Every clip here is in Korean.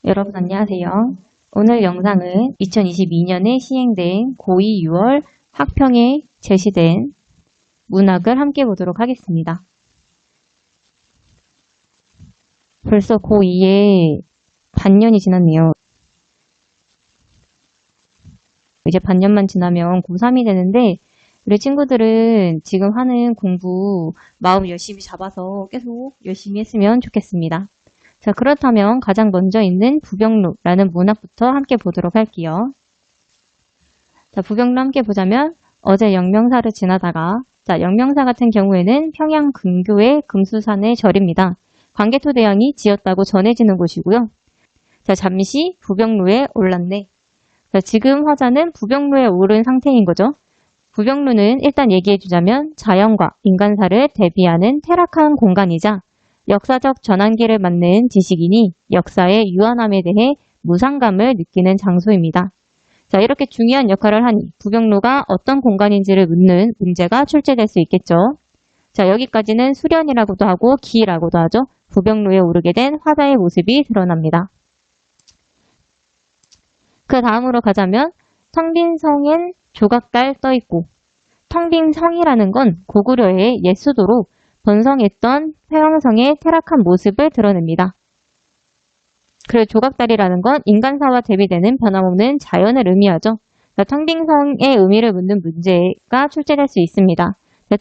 여러분 안녕하세요. 오늘 영상은 2022년에 시행된 고2 6월 학평에 제시된 문학을 함께 보도록 하겠습니다. 벌써 고2에 반년이 지났네요. 이제 반년만 지나면 고3이 되는데 우리 친구들은 지금 하는 공부 마음 열심히 잡아서 계속 열심히 했으면 좋겠습니다. 자, 그렇다면 가장 먼저 있는 부병루라는 문학부터 함께 보도록 할게요. 자, 부병루 함께 보자면 어제 영명사를 지나다가 영명사 같은 경우에는 평양 근교의 금수산의 절입니다. 광개토대왕이 지었다고 전해지는 곳이고요. 자, 잠시 부병루에 올랐네. 자, 지금 화자는 부병루에 오른 상태인 거죠. 부병루는 일단 얘기해주자면 자연과 인간사를 대비하는 퇴락한 공간이자 역사적 전환기를 맞는 지식인이 역사의 유한함에 대해 무상감을 느끼는 장소입니다. 자, 이렇게 중요한 역할을 하니 부병루가 어떤 공간인지를 묻는 문제가 출제될 수 있겠죠. 자, 여기까지는 수련이라고도 하고 기라고도 하죠. 부병루에 오르게 된 화자의 모습이 드러납니다. 그 다음으로 가자면 텅 빈 성엔 조각달 떠있고, 텅 빈 성이라는 건 고구려의 옛 수도로 번성했던 회왕성의 퇴락한 모습을 드러냅니다. 그리고 조각달이라는 건 인간사와 대비되는 변함없는 자연을 의미하죠. 텅 빈 성의 의미를 묻는 문제가 출제될 수 있습니다.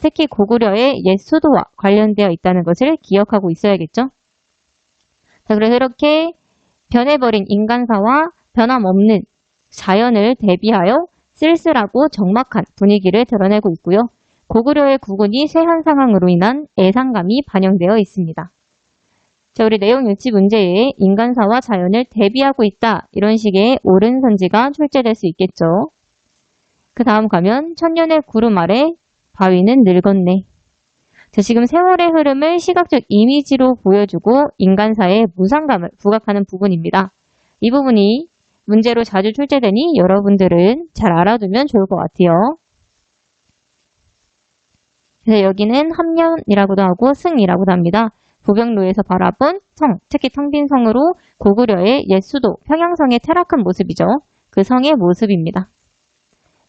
특히 고구려의 옛 수도와 관련되어 있다는 것을 기억하고 있어야겠죠. 자, 그래서 이렇게 변해버린 인간사와 변함없는 자연을 대비하여 쓸쓸하고 적막한 분위기를 드러내고 있고요. 고구려의 국운이 쇠한 상황으로 인한 애상감이 반영되어 있습니다. 자, 우리 내용 일치 문제에 인간사와 자연을 대비하고 있다. 이런 식의 옳은 선지가 출제될 수 있겠죠. 그 다음 가면 천년의 구름 아래 바위는 늙었네. 자, 지금 세월의 흐름을 시각적 이미지로 보여주고 인간사의 무상감을 부각하는 부분입니다. 이 부분이 문제로 자주 출제되니 여러분들은 잘 알아두면 좋을 것 같아요. 그래서 여기는 함년이라고도 하고 승이라고도 합니다. 부병루에서 바라본 성, 특히 텅 빈 성으로 고구려의 옛 수도 평양성의 퇴락한 모습이죠. 그 성의 모습입니다.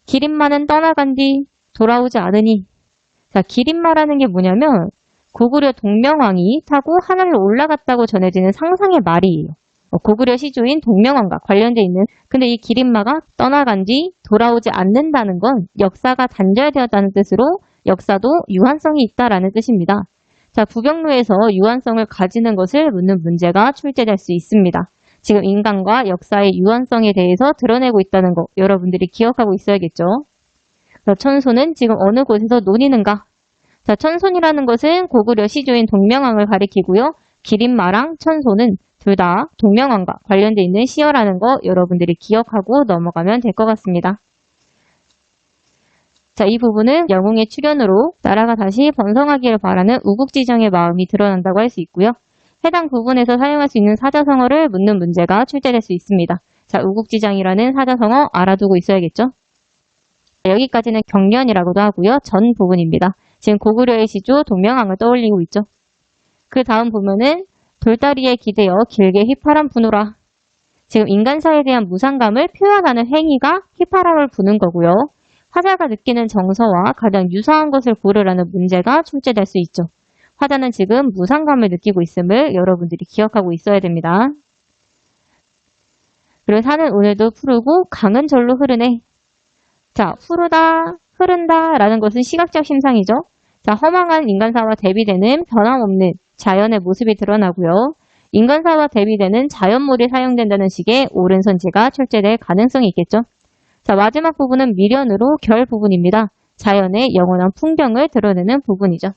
기린마는 떠나간 뒤 돌아오지 않으니. 자, 기린마라는 게 뭐냐면 고구려 동명왕이 타고 하늘로 올라갔다고 전해지는 상상의 말이에요. 고구려 시조인 동명왕과 관련되어 있는, 근데 이 기린마가 떠나간 뒤 돌아오지 않는다는 건 역사가 단절되었다는 뜻으로 역사도 유한성이 있다라는 뜻입니다. 자, 부병루에서 유한성을 가지는 것을 묻는 문제가 출제될 수 있습니다. 지금 인간과 역사의 유한성에 대해서 드러내고 있다는 거 여러분들이 기억하고 있어야겠죠. 천손은 지금 어느 곳에서 논이는가? 자, 천손이라는 것은 고구려 시조인 동명왕을 가리키고요. 기린마랑 천손은 둘 다 동명왕과 관련되어 있는 시어라는 거 여러분들이 기억하고 넘어가면 될 것 같습니다. 자, 이 부분은 영웅의 출현으로 나라가 다시 번성하기를 바라는 우국지정의 마음이 드러난다고 할 수 있고요. 해당 부분에서 사용할 수 있는 사자성어를 묻는 문제가 출제될 수 있습니다. 자, 우국지정이라는 사자성어 알아두고 있어야겠죠. 여기까지는 경련이라고도 하고요. 전 부분입니다. 지금 고구려의 시조 동명왕을 떠올리고 있죠. 그 다음 보면은 돌다리에 기대어 길게 휘파람 부노라. 지금 인간사에 대한 무상감을 표현하는 행위가 휘파람을 부는 거고요. 화자가 느끼는 정서와 가장 유사한 것을 고르라는 문제가 출제될 수 있죠. 화자는 지금 무상감을 느끼고 있음을 여러분들이 기억하고 있어야 됩니다. 그리고 산은 오늘도 푸르고 강은 절로 흐르네. 자, 푸르다, 흐른다 라는 것은 시각적 심상이죠. 자, 허망한 인간사와 대비되는 변함없는 자연의 모습이 드러나고요. 인간사와 대비되는 자연물이 사용된다는 식의 옳은 선지가 출제될 가능성이 있겠죠. 자, 마지막 부분은 미련으로 결 부분입니다. 자연의 영원한 풍경을 드러내는 부분이죠.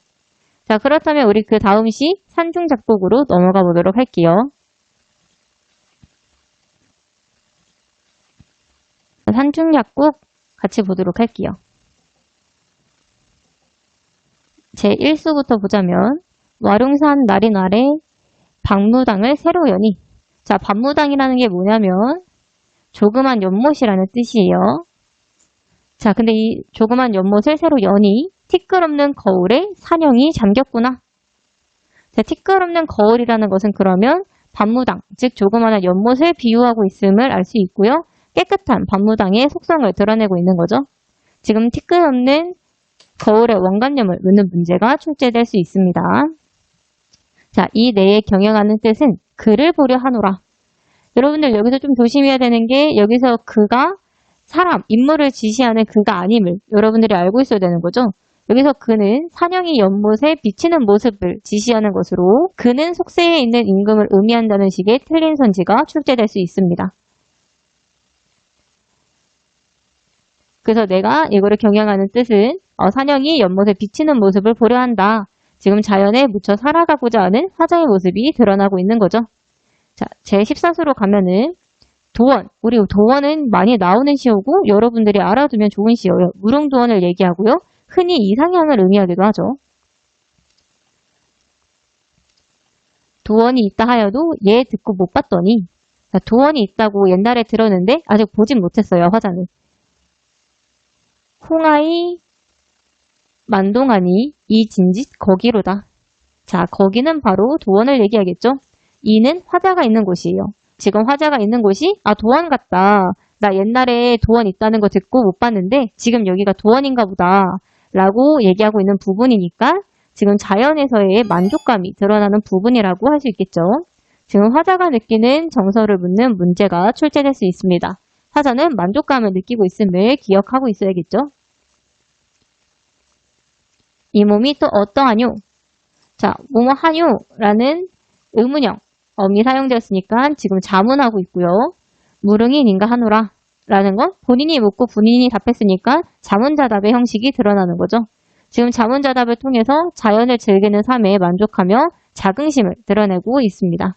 자, 그렇다면 우리 그 다음 시 산중작곡으로 넘어가 보도록 할게요. 산중작곡 같이 보도록 할게요. 제1수부터 보자면 와룡산 날인 아래 박무당을 새로 여니. 자, 박무당이라는 게 뭐냐면 조그만 연못이라는 뜻이에요. 자, 근데 이 조그만 연못을 새로 여니 티끌없는 거울에 산영이 잠겼구나. 자, 티끌없는 거울이라는 것은 그러면 반무당, 즉 조그마한 연못을 비유하고 있음을 알 수 있고요. 깨끗한 반무당의 속성을 드러내고 있는 거죠. 지금 티끌없는 거울의 원관념을 묻는 문제가 출제될 수 있습니다. 자, 이 내에 경영하는 뜻은 그를 보려 하노라. 여러분들 여기서 좀 조심해야 되는 게 여기서 그가 사람, 인물을 지시하는 그가 아님을 여러분들이 알고 있어야 되는 거죠. 여기서 그는 산영이 연못에 비치는 모습을 지시하는 것으로 그는 속세에 있는 임금을 의미한다는 식의 틀린 선지가 출제될 수 있습니다. 그래서 내가 이거를 경영하는 뜻은 산영이 연못에 비치는 모습을 보려 한다. 지금 자연에 묻혀 살아가고자 하는 화자의 모습이 드러나고 있는 거죠. 자, 제14수로 가면은 도원, 우리 도원은 많이 나오는 시어고 여러분들이 알아두면 좋은 시어예요. 무릉도원을 얘기하고요. 흔히 이상향을 의미하기도 하죠. 도원이 있다 하여도 얘 듣고 못 봤더니 자, 도원이 있다고 옛날에 들었는데 아직 보진 못했어요. 화자는. 홍하이 만동하니 이 진짓 거기로다. 자, 거기는 바로 도원을 얘기하겠죠. 이는 화자가 있는 곳이에요. 지금 화자가 있는 곳이 도원 같다. 나 옛날에 도원 있다는 거 듣고 못 봤는데 지금 여기가 도원인가 보다 라고 얘기하고 있는 부분이니까 지금 자연에서의 만족감이 드러나는 부분이라고 할 수 있겠죠. 지금 화자가 느끼는 정서를 묻는 문제가 출제될 수 있습니다. 화자는 만족감을 느끼고 있음을 기억하고 있어야겠죠. 이 몸이 또 어떠하뇨? 자, 뭐뭐 하뇨라는 의문형 어미 사용되었으니까 지금 자문하고 있고요. 무릉이 닌가 하노라 라는 건 본인이 묻고 본인이 답했으니까 자문자답의 형식이 드러나는 거죠. 지금 자문자답을 통해서 자연을 즐기는 삶에 만족하며 자긍심을 드러내고 있습니다.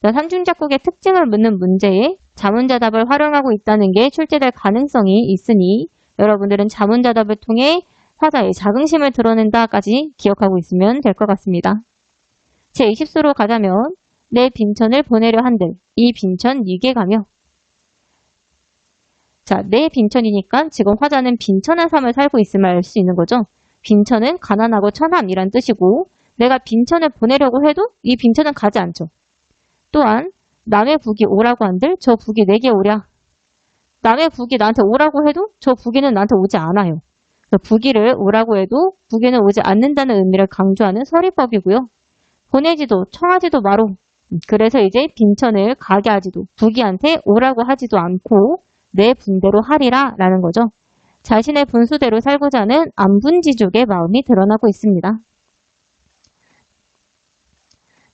삼중작곡의 특징을 묻는 문제에 자문자답을 활용하고 있다는 게 출제될 가능성이 있으니 여러분들은 자문자답을 통해 화자의 자긍심을 드러낸다까지 기억하고 있으면 될 것 같습니다. 제20수로 가자면 내 빈천을 보내려 한들 이 빈천 니게 가며 자, 내 빈천이니까 지금 화자는 빈천한 삶을 살고 있음을 알 수 있는 거죠. 빈천은 가난하고 천함이란 뜻이고 내가 빈천을 보내려고 해도 이 빈천은 가지 않죠. 또한 남의 북이 오라고 한들 저 북이 내게 오랴. 남의 북이 나한테 오라고 해도 저 북이는 나한테 오지 않아요. 북이를 오라고 해도 북이는 오지 않는다는 의미를 강조하는 서리법이고요. 보내지도 청하지도 마로. 그래서 이제 빈천을 가게 하지도 북이한테 오라고 하지도 않고 내 분대로 하리라 라는 거죠. 자신의 분수대로 살고자 하는 안분지족의 마음이 드러나고 있습니다.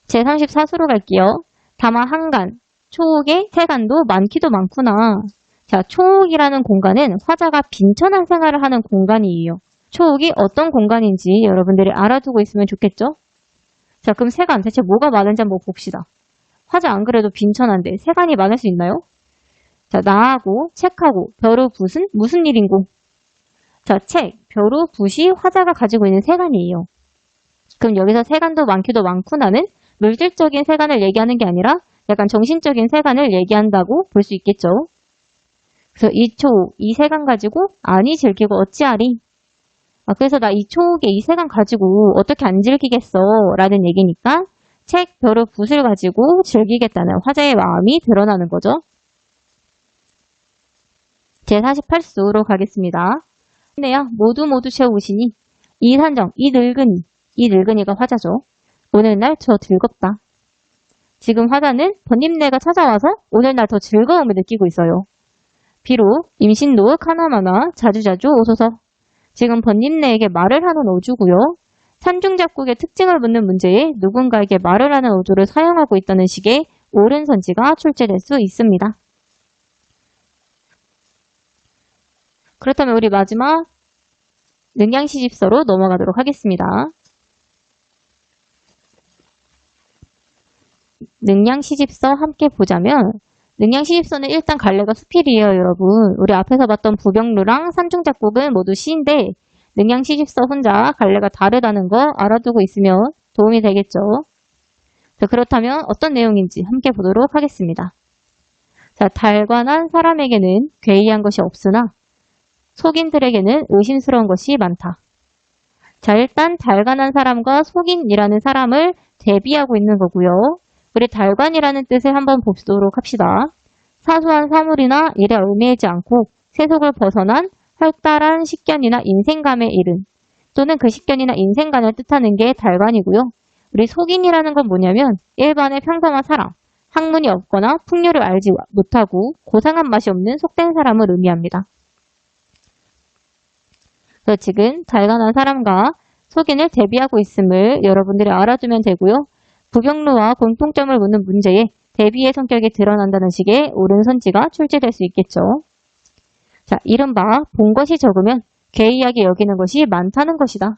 제34수로 갈게요. 다만 한간, 초옥의 세간도 많기도 많구나. 자, 초옥이라는 공간은 화자가 빈천한 생활을 하는 공간이에요. 초옥이 어떤 공간인지 여러분들이 알아두고 있으면 좋겠죠? 자, 그럼 세간 대체 뭐가 많은지 한번 봅시다. 화자 안 그래도 빈천한데 세간이 많을 수 있나요? 자, 나하고 책하고 벼루 붓은 무슨 일인고? 자, 책, 벼루 붓이 화자가 가지고 있는 세간이에요. 그럼 여기서 세간도 많기도 많구나는 물질적인 세간을 얘기하는 게 아니라 약간 정신적인 세간을 얘기한다고 볼 수 있겠죠. 그래서 이 초옥, 이 세간 가지고 아니 즐기고 어찌하리? 그래서 나 이 초옥에 이 세간 가지고 어떻게 안 즐기겠어? 라는 얘기니까 책, 벼루 붓을 가지고 즐기겠다는 화자의 마음이 드러나는 거죠. 제48수로 가겠습니다. 네요. 모두 채우시니 이 산정, 이 늙은이가 화자죠. 오늘날 저 즐겁다. 지금 화자는 번님네가 찾아와서 오늘날 더 즐거움을 느끼고 있어요. 비록 임신노 카나마나 자주자주 오소서. 지금 번님네에게 말을 하는 어주고요. 산중작곡의 특징을 묻는 문제에 누군가에게 말을 하는 어조를 사용하고 있다는 식의 옳은 선지가 출제될 수 있습니다. 그렇다면 우리 마지막 능양시집서로 넘어가도록 하겠습니다. 능양시집서 함께 보자면 능양시집서는 일단 갈래가 수필이에요, 여러분. 우리 앞에서 봤던 부병루랑 산중작곡은 모두 시인데 능양시집서 혼자 갈래가 다르다는 거 알아두고 있으면 도움이 되겠죠. 자, 그렇다면 어떤 내용인지 함께 보도록 하겠습니다. 자, 달관한 사람에게는 괴이한 것이 없으나 속인들에게는 의심스러운 것이 많다. 자, 일단 달관한 사람과 속인이라는 사람을 대비하고 있는 거고요. 우리 달관이라는 뜻을 한번 보도록 합시다. 사소한 사물이나 일에 얽매이지 않고 세속을 벗어난 활달한 식견이나 인생감에 이른 또는 그 식견이나 인생감을 뜻하는 게 달관이고요. 우리 속인이라는 건 뭐냐면 일반의 평범한 사람, 학문이 없거나 풍류를 알지 못하고 고상한 맛이 없는 속된 사람을 의미합니다. 그래서 지금 달관한 사람과 속인을 대비하고 있음을 여러분들이 알아두면 되고요. 부경루와 공통점을 묻는 문제에 대비의 성격이 드러난다는 식의 옳은 선지가 출제될 수 있겠죠. 자, 이른바 본 것이 적으면 괴이하게 여기는 것이 많다는 것이다.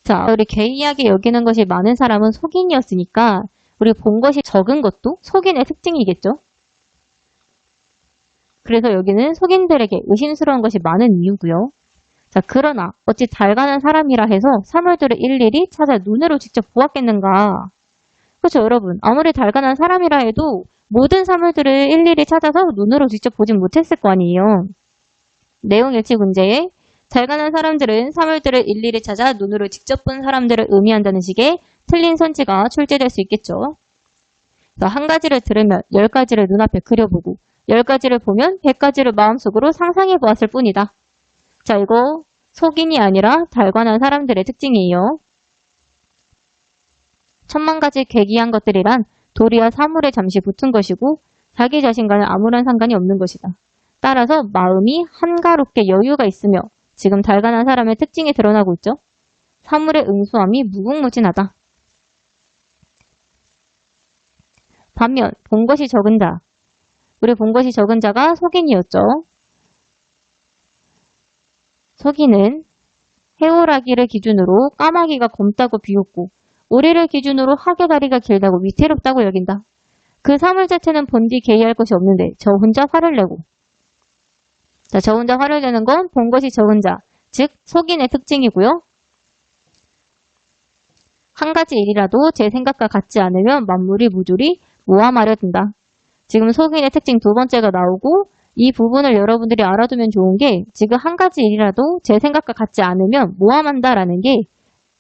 자, 우리 괴이하게 여기는 것이 많은 사람은 속인이었으니까 우리 본 것이 적은 것도 속인의 특징이겠죠. 그래서 여기는 속인들에게 의심스러운 것이 많은 이유고요. 자, 그러나 어찌 달가는 사람이라 해서 사물들을 일일이 찾아 눈으로 직접 보았겠는가? 그렇죠, 여러분. 아무리 달가난 사람이라 해도 모든 사물들을 일일이 찾아서 눈으로 직접 보진 못했을 거 아니에요. 내용 일치 문제에 달가난 사람들은 사물들을 일일이 찾아 눈으로 직접 본 사람들을 의미한다는 식의 틀린 선지가 출제될 수 있겠죠. 한 가지를 들으면 10가지를 눈앞에 그려보고 10가지를 보면 100가지를 마음속으로 상상해 보았을 뿐이다. 자, 이거 속인이 아니라 달관한 사람들의 특징이에요. 10,000가지 괴기한 것들이란 도리와 사물에 잠시 붙은 것이고 자기 자신과는 아무런 상관이 없는 것이다. 따라서 마음이 한가롭게 여유가 있으며 지금 달관한 사람의 특징이 드러나고 있죠. 사물의 응수함이 무궁무진하다. 반면 본 것이 적은 자, 우리 본 것이 적은 자가 속인이었죠. 속인은 해오라기를 기준으로 까마귀가 검다고 비웃고 오리를 기준으로 하계 다리가 길다고 위태롭다고 여긴다. 그 사물 자체는 본디 개의할 것이 없는데 저 혼자 화를 내고. 자, 저 혼자 화를 내는 건 본 것이 적은 자, 즉 속인의 특징이고요. 한 가지 일이라도 제 생각과 같지 않으면 만물이 무조리 모함하려 든다. 지금 속인의 특징 두 번째가 나오고 이 부분을 여러분들이 알아두면 좋은 게 지금 한 가지 일이라도 제 생각과 같지 않으면 모함한다라는 게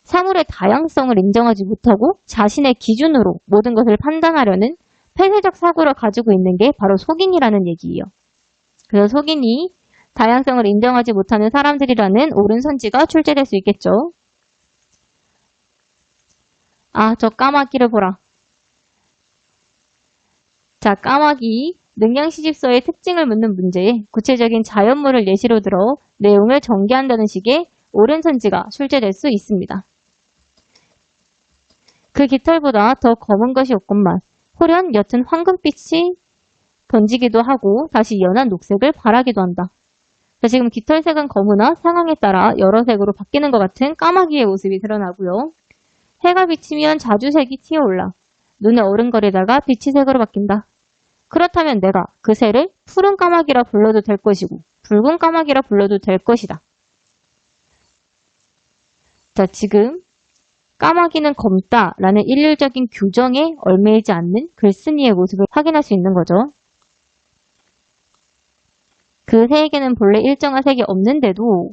사물의 다양성을 인정하지 못하고 자신의 기준으로 모든 것을 판단하려는 폐쇄적 사고를 가지고 있는 게 바로 속인이라는 얘기예요. 그래서 속인이 다양성을 인정하지 못하는 사람들이라는 옳은 선지가 출제될 수 있겠죠. 아, 저 까마귀를 보라. 자, 까마귀 능량시집서의 특징을 묻는 문제에 구체적인 자연물을 예시로 들어 내용을 전개한다는 식의 옳은 선지가 출제될 수 있습니다. 그 깃털보다 더 검은 것이 없건만 호련 옅은 황금빛이 번지기도 하고 다시 연한 녹색을 발하기도 한다. 자, 지금 깃털색은 검으나 상황에 따라 여러 색으로 바뀌는 것 같은 까마귀의 모습이 드러나고요. 해가 비치면 자주색이 튀어올라 눈에 어른거리다가 빛이색으로 바뀐다. 그렇다면 내가 그 새를 푸른 까마귀라 불러도 될 것이고 붉은 까마귀라 불러도 될 것이다. 자, 지금 까마귀는 검다라는 일률적인 규정에 얽매이지 않는 글쓴이의 모습을 확인할 수 있는 거죠. 그 새에게는 본래 일정한 색이 없는데도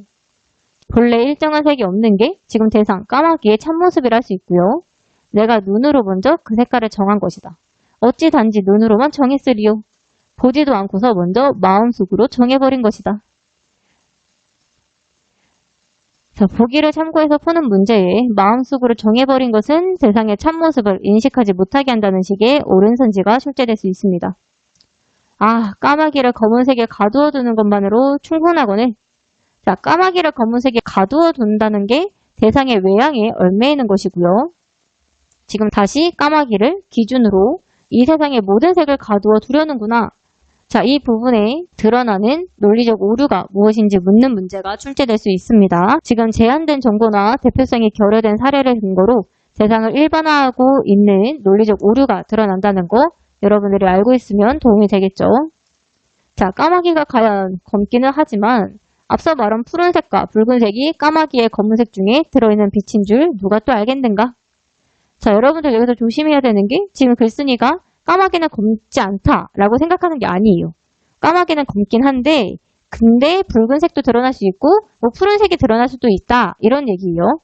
본래 일정한 색이 없는 게 지금 대상 까마귀의 참모습이라 할 수 있고요. 내가 눈으로 먼저 그 색깔을 정한 것이다. 어찌 단지 눈으로만 정했으리요. 보지도 않고서 먼저 마음속으로 정해버린 것이다. 자, 보기를 참고해서 푸는 문제에 마음속으로 정해버린 것은 대상의 참모습을 인식하지 못하게 한다는 식의 옳은 선지가 출제될 수 있습니다. 아, 까마귀를 검은색에 가두어 두는 것만으로 충분하거늘. 자, 까마귀를 검은색에 가두어 둔다는 게 대상의 외양에 얽매이는 것이고요. 지금 다시 까마귀를 기준으로 이 세상의 모든 색을 가두어 두려는구나. 자, 이 부분에 드러나는 논리적 오류가 무엇인지 묻는 문제가 출제될 수 있습니다. 지금 제한된 정보나 대표성이 결여된 사례를 근거로 세상을 일반화하고 있는 논리적 오류가 드러난다는 거 여러분들이 알고 있으면 도움이 되겠죠. 자, 까마귀가 과연 검기는 하지만 앞서 말한 푸른색과 붉은색이 까마귀의 검은색 중에 들어있는 빛인 줄 누가 또 알겠는가? 자, 여러분들 여기서 조심해야 되는 게 지금 글쓴이가 까마귀는 검지 않다라고 생각하는 게 아니에요. 까마귀는 검긴 한데 근데 붉은색도 드러날 수 있고 뭐 푸른색이 드러날 수도 있다 이런 얘기예요.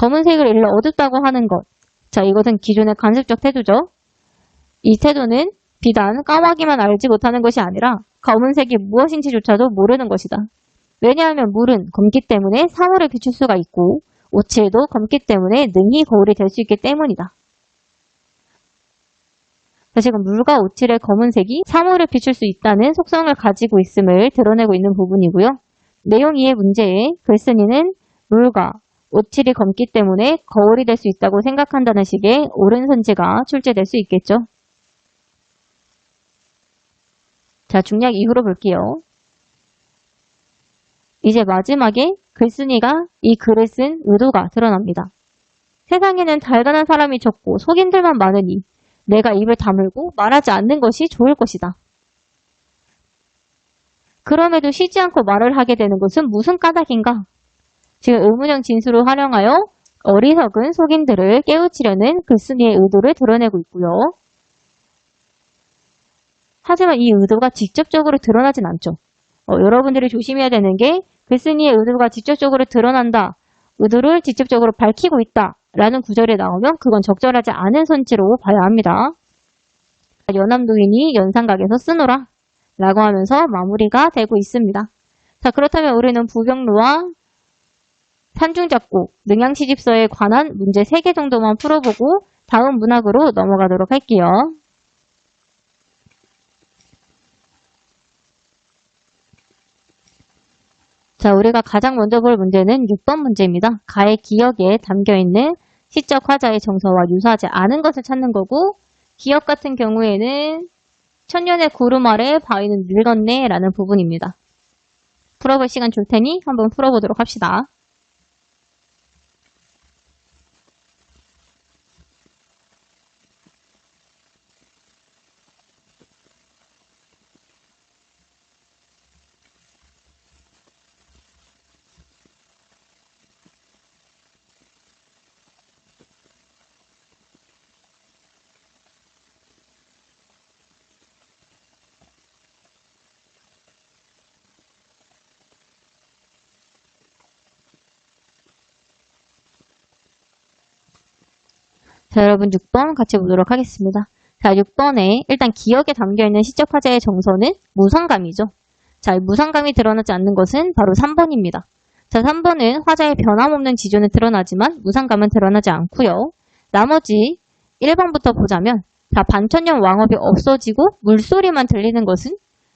검은색을 일러 어둡다고 하는 것. 자, 이것은 기존의 관습적 태도죠. 이 태도는 비단 까마귀만 알지 못하는 것이 아니라 검은색이 무엇인지조차도 모르는 것이다. 왜냐하면 물은 검기 때문에 사물을 비출 수가 있고 오칠도 검기 때문에 능히 거울이 될 수 있기 때문이다. 지금 물과 오칠의 검은색이 사물을 비출 수 있다는 속성을 가지고 있음을 드러내고 있는 부분이고요. 내용 2의 문제에 글쓴이는 물과 오칠이 검기 때문에 거울이 될 수 있다고 생각한다는 식의 옳은 선지가 출제될 수 있겠죠. 자, 중략 이후로 볼게요. 이제 마지막에 글쓴이가 이 글을 쓴 의도가 드러납니다. 세상에는 달간한 사람이 적고 속인들만 많으니 내가 입을 다물고 말하지 않는 것이 좋을 것이다. 그럼에도 쉬지 않고 말을 하게 되는 것은 무슨 까닭인가? 지금 의문형 진수를 활용하여 어리석은 속인들을 깨우치려는 글쓴이의 의도를 드러내고 있고요. 하지만 이 의도가 직접적으로 드러나진 않죠. 여러분들이 조심해야 되는 게 글쓴이의 의도가 직접적으로 드러난다, 의도를 직접적으로 밝히고 있다 라는 구절이 나오면 그건 적절하지 않은 선지로 봐야 합니다. 연암노인이 연산각에서 쓰노라 라고 하면서 마무리가 되고 있습니다. 자, 그렇다면 우리는 부병루와 산중잡곡, 능양시집서에 관한 문제 3개 정도만 풀어보고 다음 문학으로 넘어가도록 할게요. 자, 우리가 가장 먼저 볼 문제는 6번 문제입니다. 가의 기억에 담겨있는 시적 화자의 정서와 유사하지 않은 것을 찾는 거고, 기억 같은 경우에는 천년의 구름 아래 바위는 늙었네 라는 부분입니다. 풀어볼 시간 줄 테니 한번 풀어보도록 합시다. 자, 여러분 6번 같이 보도록 하겠습니다. 자, 6번에 일단 기억에 담겨있는 시적 화자의 정서는 무상감이죠. 자, 무상감이 드러나지 않는 것은 바로 3번입니다. 자, 3번은 화자의 변함없는 지조는 드러나지만 무상감은 드러나지 않고요. 나머지 1번부터 보자면 자, 반천년 왕업이 없어지고 물소리만 들리는 것은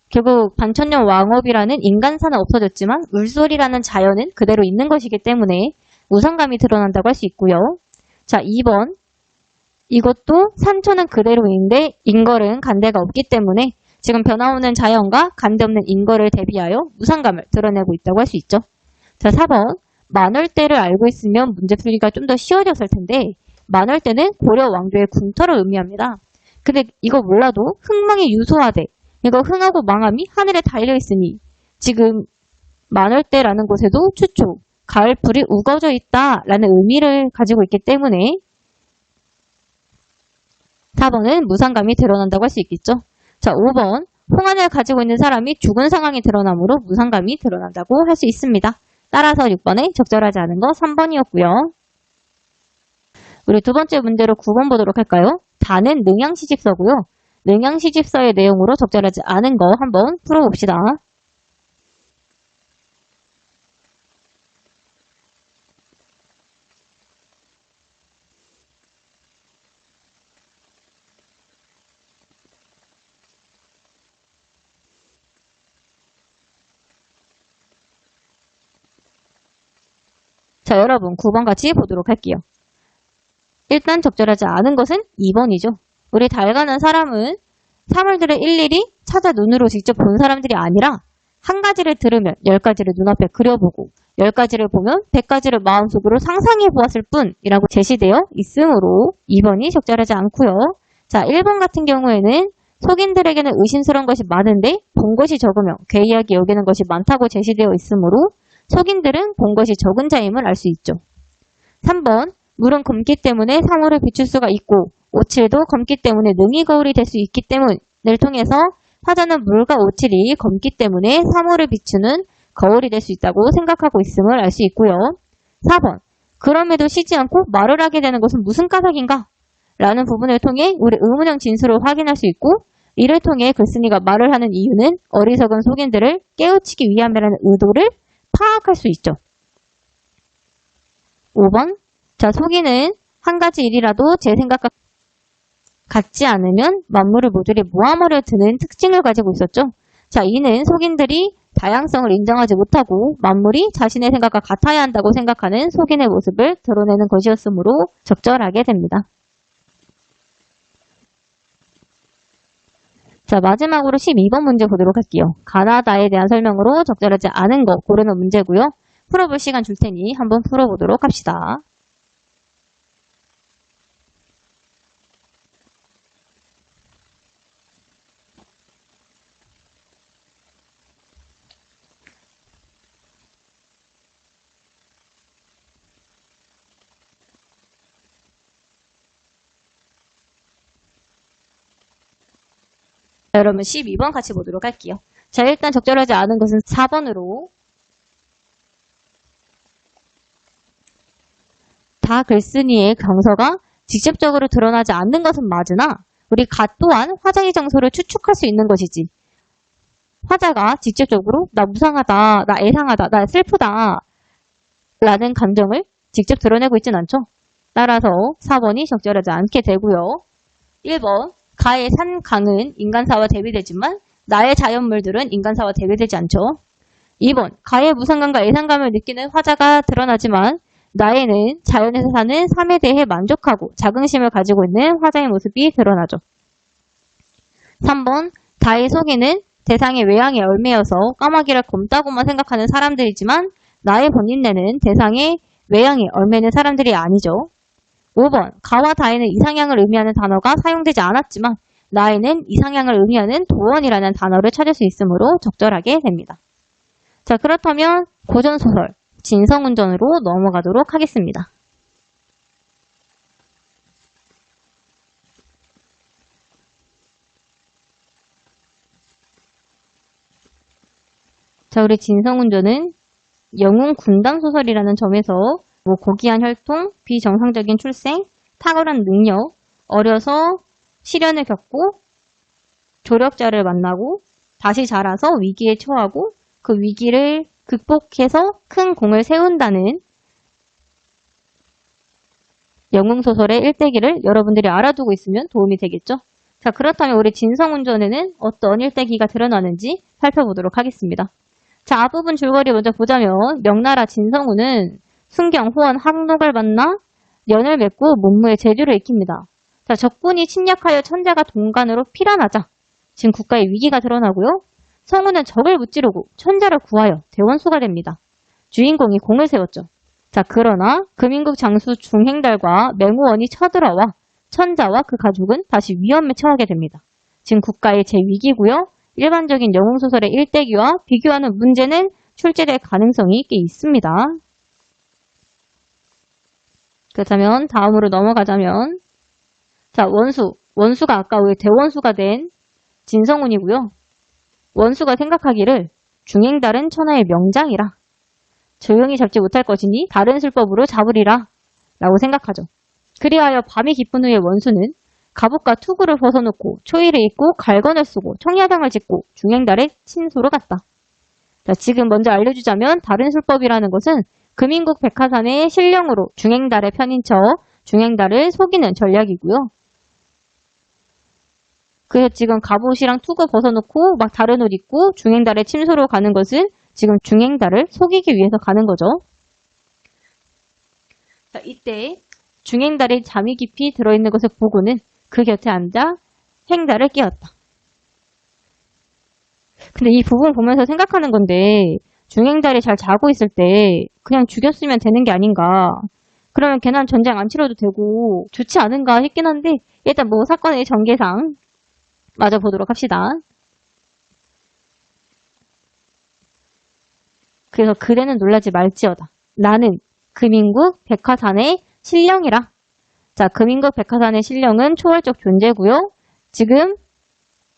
결국 반천년 왕업이라는 인간사는 없어졌지만 물소리라는 자연은 그대로 있는 것이기 때문에 무상감이 드러난다고 할 수 있고요. 자, 2번 이것도 산초는 그대로인데 인걸은 간대가 없기 때문에 지금 변화오는 자연과 간대 없는 인걸을 대비하여 무상감을 드러내고 있다고 할 수 있죠. 자, 4번 만월대를 알고 있으면 문제 풀기가 좀 더 쉬워졌을 텐데 만월대는 고려 왕조의 궁터를 의미합니다. 근데 이거 몰라도 흥망이 유소하되 이거 흥하고 망함이 하늘에 달려있으니 지금 만월대라는 곳에도 추초, 가을풀이 우거져 있다라는 의미를 가지고 있기 때문에 4번은 무상감이 드러난다고 할 수 있겠죠. 자, 5번 홍안을 가지고 있는 사람이 죽은 상황이 드러나므로 무상감이 드러난다고 할 수 있습니다. 따라서 6번에 적절하지 않은 거 3번이었고요. 우리 두 번째 문제로 9번 보도록 할까요? 다는 능양시집서고요. 능양시집서의 내용으로 적절하지 않은 거 한번 풀어봅시다. 자, 여러분 9번 같이 보도록 할게요. 일단 적절하지 않은 것은 2번이죠. 우리 달가는 사람은 사물들을 일일이 찾아 눈으로 직접 본 사람들이 아니라 한 가지를 들으면 10가지를 눈앞에 그려보고 10가지를 보면 100가지를 마음속으로 상상해 보았을 뿐이라고 제시되어 있으므로 2번이 적절하지 않고요. 자, 1번 같은 경우에는 속인들에게는 의심스러운 것이 많은데 본 것이 적으며 괴이하게 여기는 것이 많다고 제시되어 있으므로 속인들은 본 것이 적은 자임을 알 수 있죠. 3번 물은 검기 때문에 사물을 비출 수가 있고 오칠도 검기 때문에 능히 거울이 될 수 있기 때문을 통해서 화자는 물과 오칠이 검기 때문에 사물을 비추는 거울이 될 수 있다고 생각하고 있음을 알 수 있고요. 4번 그럼에도 쉬지 않고 말을 하게 되는 것은 무슨 까닭인가? 라는 부분을 통해 우리 의문형 진술을 확인할 수 있고, 이를 통해 글쓴이가 말을 하는 이유는 어리석은 속인들을 깨우치기 위함이라는 의도를 파악할 수 있죠. 5번. 자, 속인은 한 가지 일이라도 제 생각과 같지 않으면 만물을 모조리 모함하려 드는 특징을 가지고 있었죠. 자, 이는 속인들이 다양성을 인정하지 못하고 만물이 자신의 생각과 같아야 한다고 생각하는 속인의 모습을 드러내는 것이었으므로 적절하게 됩니다. 자, 마지막으로 12번 문제 보도록 할게요. 가나다에 대한 설명으로 적절하지 않은 거 고르는 문제고요. 풀어볼 시간 줄 테니 한번 풀어보도록 합시다. 자, 여러분 12번 같이 보도록 할게요. 자, 일단 적절하지 않은 것은 4번으로 다 글쓴이의 정서가 직접적으로 드러나지 않는 것은 맞으나 우리 가 또한 화자의 정서를 추측할 수 있는 것이지, 화자가 직접적으로 나 무상하다, 나 애상하다, 나 슬프다 라는 감정을 직접 드러내고 있진 않죠. 따라서 4번이 적절하지 않게 되고요. 1번 가의 산, 강은 인간사와 대비되지만 나의 자연물들은 인간사와 대비되지 않죠. 2번 가의 무상감과 애상감을 느끼는 화자가 드러나지만 나에는 자연에서 사는 삶에 대해 만족하고 자긍심을 가지고 있는 화자의 모습이 드러나죠. 3번 다의 속에는 대상의 외양에 얽매여서 까마귀를 검다고만 생각하는 사람들이지만 나의 본인내는 대상의 외양에 얽매는 사람들이 아니죠. 5번 가와 다에는 이상향을 의미하는 단어가 사용되지 않았지만 나에는 이상향을 의미하는 도원이라는 단어를 찾을 수 있으므로 적절하게 됩니다. 자, 그렇다면 고전소설 진성운전으로 넘어가도록 하겠습니다. 자, 우리 진성운전은 영웅 군담 소설이라는 점에서 고귀한 혈통, 비정상적인 출생, 탁월한 능력, 어려서 시련을 겪고 조력자를 만나고 다시 자라서 위기에 처하고 그 위기를 극복해서 큰 공을 세운다는 영웅소설의 일대기를 여러분들이 알아두고 있으면 도움이 되겠죠? 자, 그렇다면 우리 진성운전에는 어떤 일대기가 드러나는지 살펴보도록 하겠습니다. 자, 앞부분 줄거리 먼저 보자면 명나라 진성우는 순경, 호원, 항록을 만나 연을 맺고 문무의 재주를 익힙니다. 자, 적군이 침략하여 천자가 동간으로 피란하자 지금 국가의 위기가 드러나고요. 성우는 적을 무찌르고 천자를 구하여 대원수가 됩니다. 주인공이 공을 세웠죠. 자, 그러나 금인국 장수 중행달과 맹우원이 쳐들어와 천자와 그 가족은 다시 위험에 처하게 됩니다. 지금 국가의 제위기고요. 일반적인 영웅소설의 일대기와 비교하는 문제는 출제될 가능성이 꽤 있습니다. 그렇다면 다음으로 넘어가자면, 자, 원수가 아까 왜 대원수가 된 진성운이고요. 원수가 생각하기를 중행달은 천하의 명장이라 조용히 잡지 못할 것이니 다른 술법으로 잡으리라 라고 생각하죠. 그리하여 밤이 깊은 후에 원수는 갑옷과 투구를 벗어놓고 초이를 입고 갈건을 쓰고 청야장을 짓고 중행달의 친소로 갔다. 자, 지금 먼저 알려주자면 다른 술법이라는 것은 금인국 백화산의 신령으로 중행달의 편인 척 중행달을 속이는 전략이고요. 그래서 지금 갑옷이랑 투구 벗어놓고 막 다른 옷 입고 중행달의 침소로 가는 것은 지금 중행달을 속이기 위해서 가는 거죠. 자, 이때 중행달이 잠이 깊이 들어있는 것을 보고는 그 곁에 앉아 행달을 깨웠다. 근데 이 부분 보면서 생각하는 건데 중행달이 잘 자고 있을 때 그냥 죽였으면 되는 게 아닌가. 그러면 걔는 전쟁 안 치러도 되고 좋지 않은가 싶긴 한데 일단 뭐 사건의 전개상 마저 보도록 합시다. 그래서 그대는 놀라지 말지어다. 나는 금인국 백화산의 신령이라. 자, 금인국 백화산의 신령은 초월적 존재고요. 지금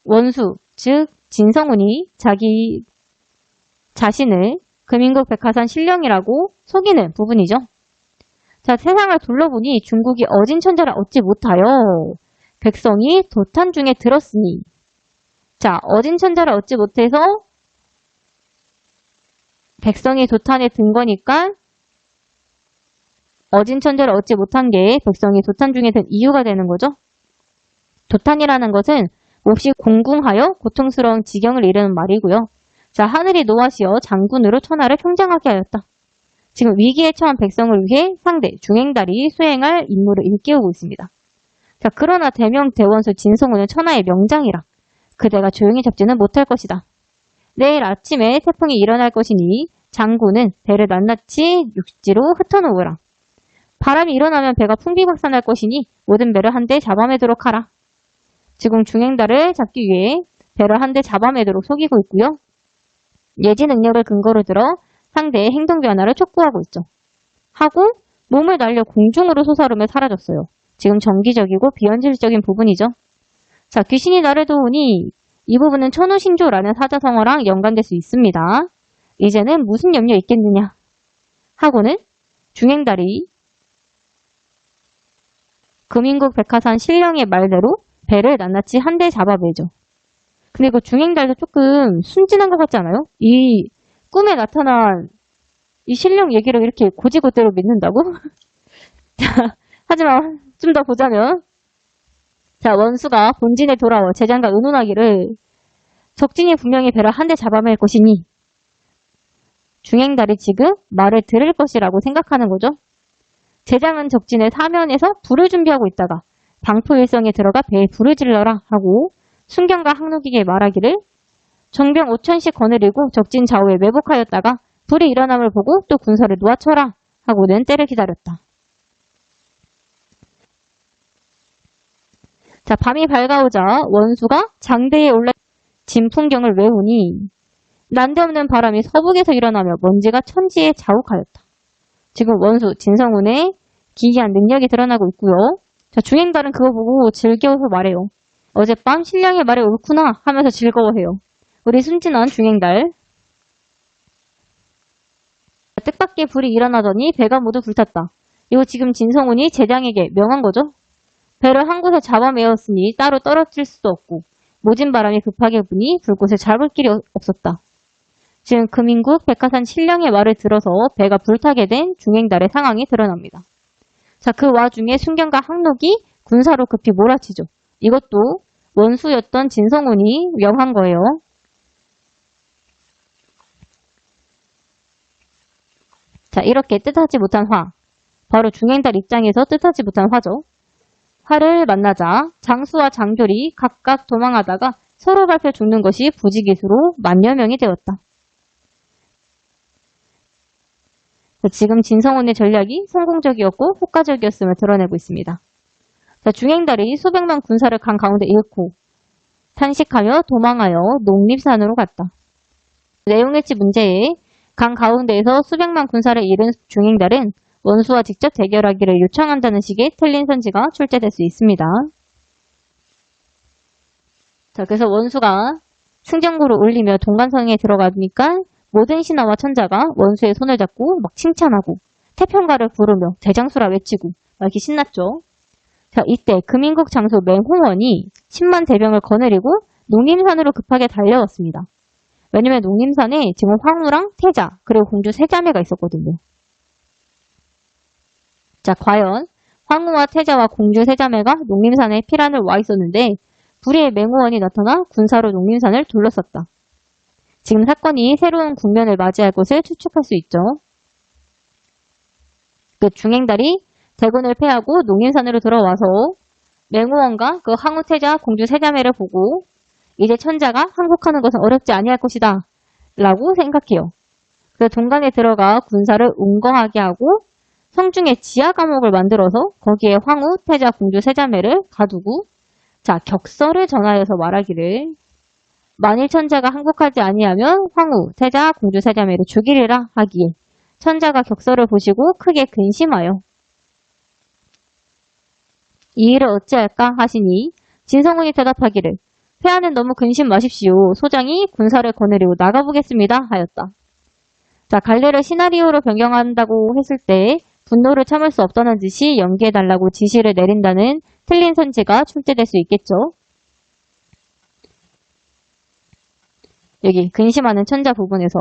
원수, 즉 진성운이 자기 자신을 금인국 백화산 신령이라고 속이는 부분이죠. 자, 세상을 둘러보니 중국이 어진 천자를 얻지 못하여 백성이 도탄 중에 들었으니. 자, 어진 천자를 얻지 못해서 백성이 도탄에 든 거니까 어진 천자를 얻지 못한 게 백성이 도탄 중에 든 이유가 되는 거죠. 도탄이라는 것은 몹시 공궁하여 고통스러운 지경을 이르는 말이고요. 자, 하늘이 노하시어 장군으로 천하를 평정하게 하였다. 지금 위기에 처한 백성을 위해 상대 중행달이 수행할 임무를 일깨우고 있습니다. 자, 그러나 대명 대원수 진성우는 천하의 명장이라 그대가 조용히 잡지는 못할 것이다. 내일 아침에 태풍이 일어날 것이니 장군은 배를 낱낱이 육지로 흩어놓으라. 바람이 일어나면 배가 풍비박산할 것이니 모든 배를 한데 잡아매도록 하라. 지금 중행달을 잡기 위해 배를 한데 잡아매도록 속이고 있고요. 예지 능력을 근거로 들어 상대의 행동 변화를 촉구하고 있죠. 하고 몸을 날려 공중으로 솟아오르며 사라졌어요. 지금 정기적이고 비현실적인 부분이죠. 자, 귀신이 나를 도우니 이 부분은 천우신조라는 사자성어랑 연관될 수 있습니다. 이제는 무슨 염려 있겠느냐 하고는 중행달이 금인국 백화산 신령의 말대로 배를 낱낱이 한데 잡아매죠. 근데 그 중행달도 조금 순진한 것 같지 않아요? 이 꿈에 나타난 이 신령 얘기를 이렇게 고지고대로 믿는다고? 자, 하지만 좀 더 보자면 자, 원수가 본진에 돌아와 제장과 의논하기를 적진이 분명히 배를 한데 잡아맬 것이니 중행달이 지금 말을 들을 것이라고 생각하는 거죠. 제장은 적진의 사면에서 불을 준비하고 있다가 방포일성에 들어가 배에 불을 질러라 하고 순경과 항록에게 말하기를 정병 5천씩 거느리고 적진 좌우에 매복하였다가 불이 일어남을 보고 또 군사를 놓아쳐라 하고는 때를 기다렸다. 자, 밤이 밝아오자 원수가 장대에 올라 진풍경을 외우니 난데없는 바람이 서북에서 일어나며 먼지가 천지에 자욱하였다. 지금 원수 진성운의 기이한 능력이 드러나고 있고요. 자, 중행달은 그거 보고 즐겨서 말해요. 어젯밤 신령의 말이 옳구나 하면서 즐거워해요. 우리 순진한 중행달. 뜻밖의 불이 일어나더니 배가 모두 불탔다. 이거 지금 진성운이 제장에게 명한 거죠. 배를 한 곳에 잡아매었으니 따로 떨어질 수도 없고 모진 바람이 급하게 부니 불꽃을 잡을 길이 없었다. 지금 금인국 백화산 신령의 말을 들어서 배가 불타게 된 중행달의 상황이 드러납니다. 자, 그 와중에 순경과 항록이 군사로 급히 몰아치죠. 이것도 원수였던 진성운이 명한 거예요. 자, 이렇게 뜻하지 못한 화. 바로 중행달 입장에서 뜻하지 못한 화죠. 화를 만나자 장수와 장졸이 각각 도망하다가 서로 밟혀 죽는 것이 부지기수로 만여 명이 되었다. 지금 진성운의 전략이 성공적이었고 효과적이었음을 드러내고 있습니다. 자, 중행달이 수백만 군사를 강 가운데 잃고 탄식하며 도망하여 농립산으로 갔다. 내용일치 문제에 강 가운데에서 수백만 군사를 잃은 중행달은 원수와 직접 대결하기를 요청한다는 식의 틀린 선지가 출제될 수 있습니다. 자, 그래서 원수가 승전구를 울리며 동관성에 들어가니까 모든 신하와 천자가 원수의 손을 잡고 막 칭찬하고 태평가를 부르며 대장수라 외치고 막 이렇게 신났죠. 자, 이때 금인국 장수 맹홍원이 10만 대병을 거느리고 농림산으로 급하게 달려왔습니다. 왜냐면 농림산에 지금 황후랑 태자 그리고 공주 세자매가 있었거든요. 자, 과연 황후와 태자와 공주 세자매가 농림산에 피란을 와 있었는데 불의의 맹호원이 나타나 군사로 농림산을 둘러쌌다. 지금 사건이 새로운 국면을 맞이할 것을 추측할 수 있죠. 그 중행달이 대군을 패하고 농림산으로 들어와서 맹호원과 그 황후 태자 공주 세자매를 보고 이제 천자가 항복하는 것은 어렵지 아니할 것이다 라고 생각해요. 그래서 동강에 들어가 군사를 운거하게 하고 성중에 지하 감옥을 만들어서 거기에 황후, 태자, 공주, 세자매를 가두고 자, 격서를 전하여서 말하기를 만일 천자가 항복하지 아니하면 황후, 태자, 공주, 세자매를 죽이리라 하기에 천자가 격서를 보시고 크게 근심하여 이 일을 어찌할까 하시니 진성운이 대답하기를 회하는 너무 근심 마십시오. 소장이 군사를 거느리고 나가보겠습니다 하였다. 자, 갈래를 시나리오로 변경한다고 했을 때 분노를 참을 수 없다는 듯이 연기해달라고 지시를 내린다는 틀린 선지가 출제될 수 있겠죠. 여기 근심하는 천자 부분에서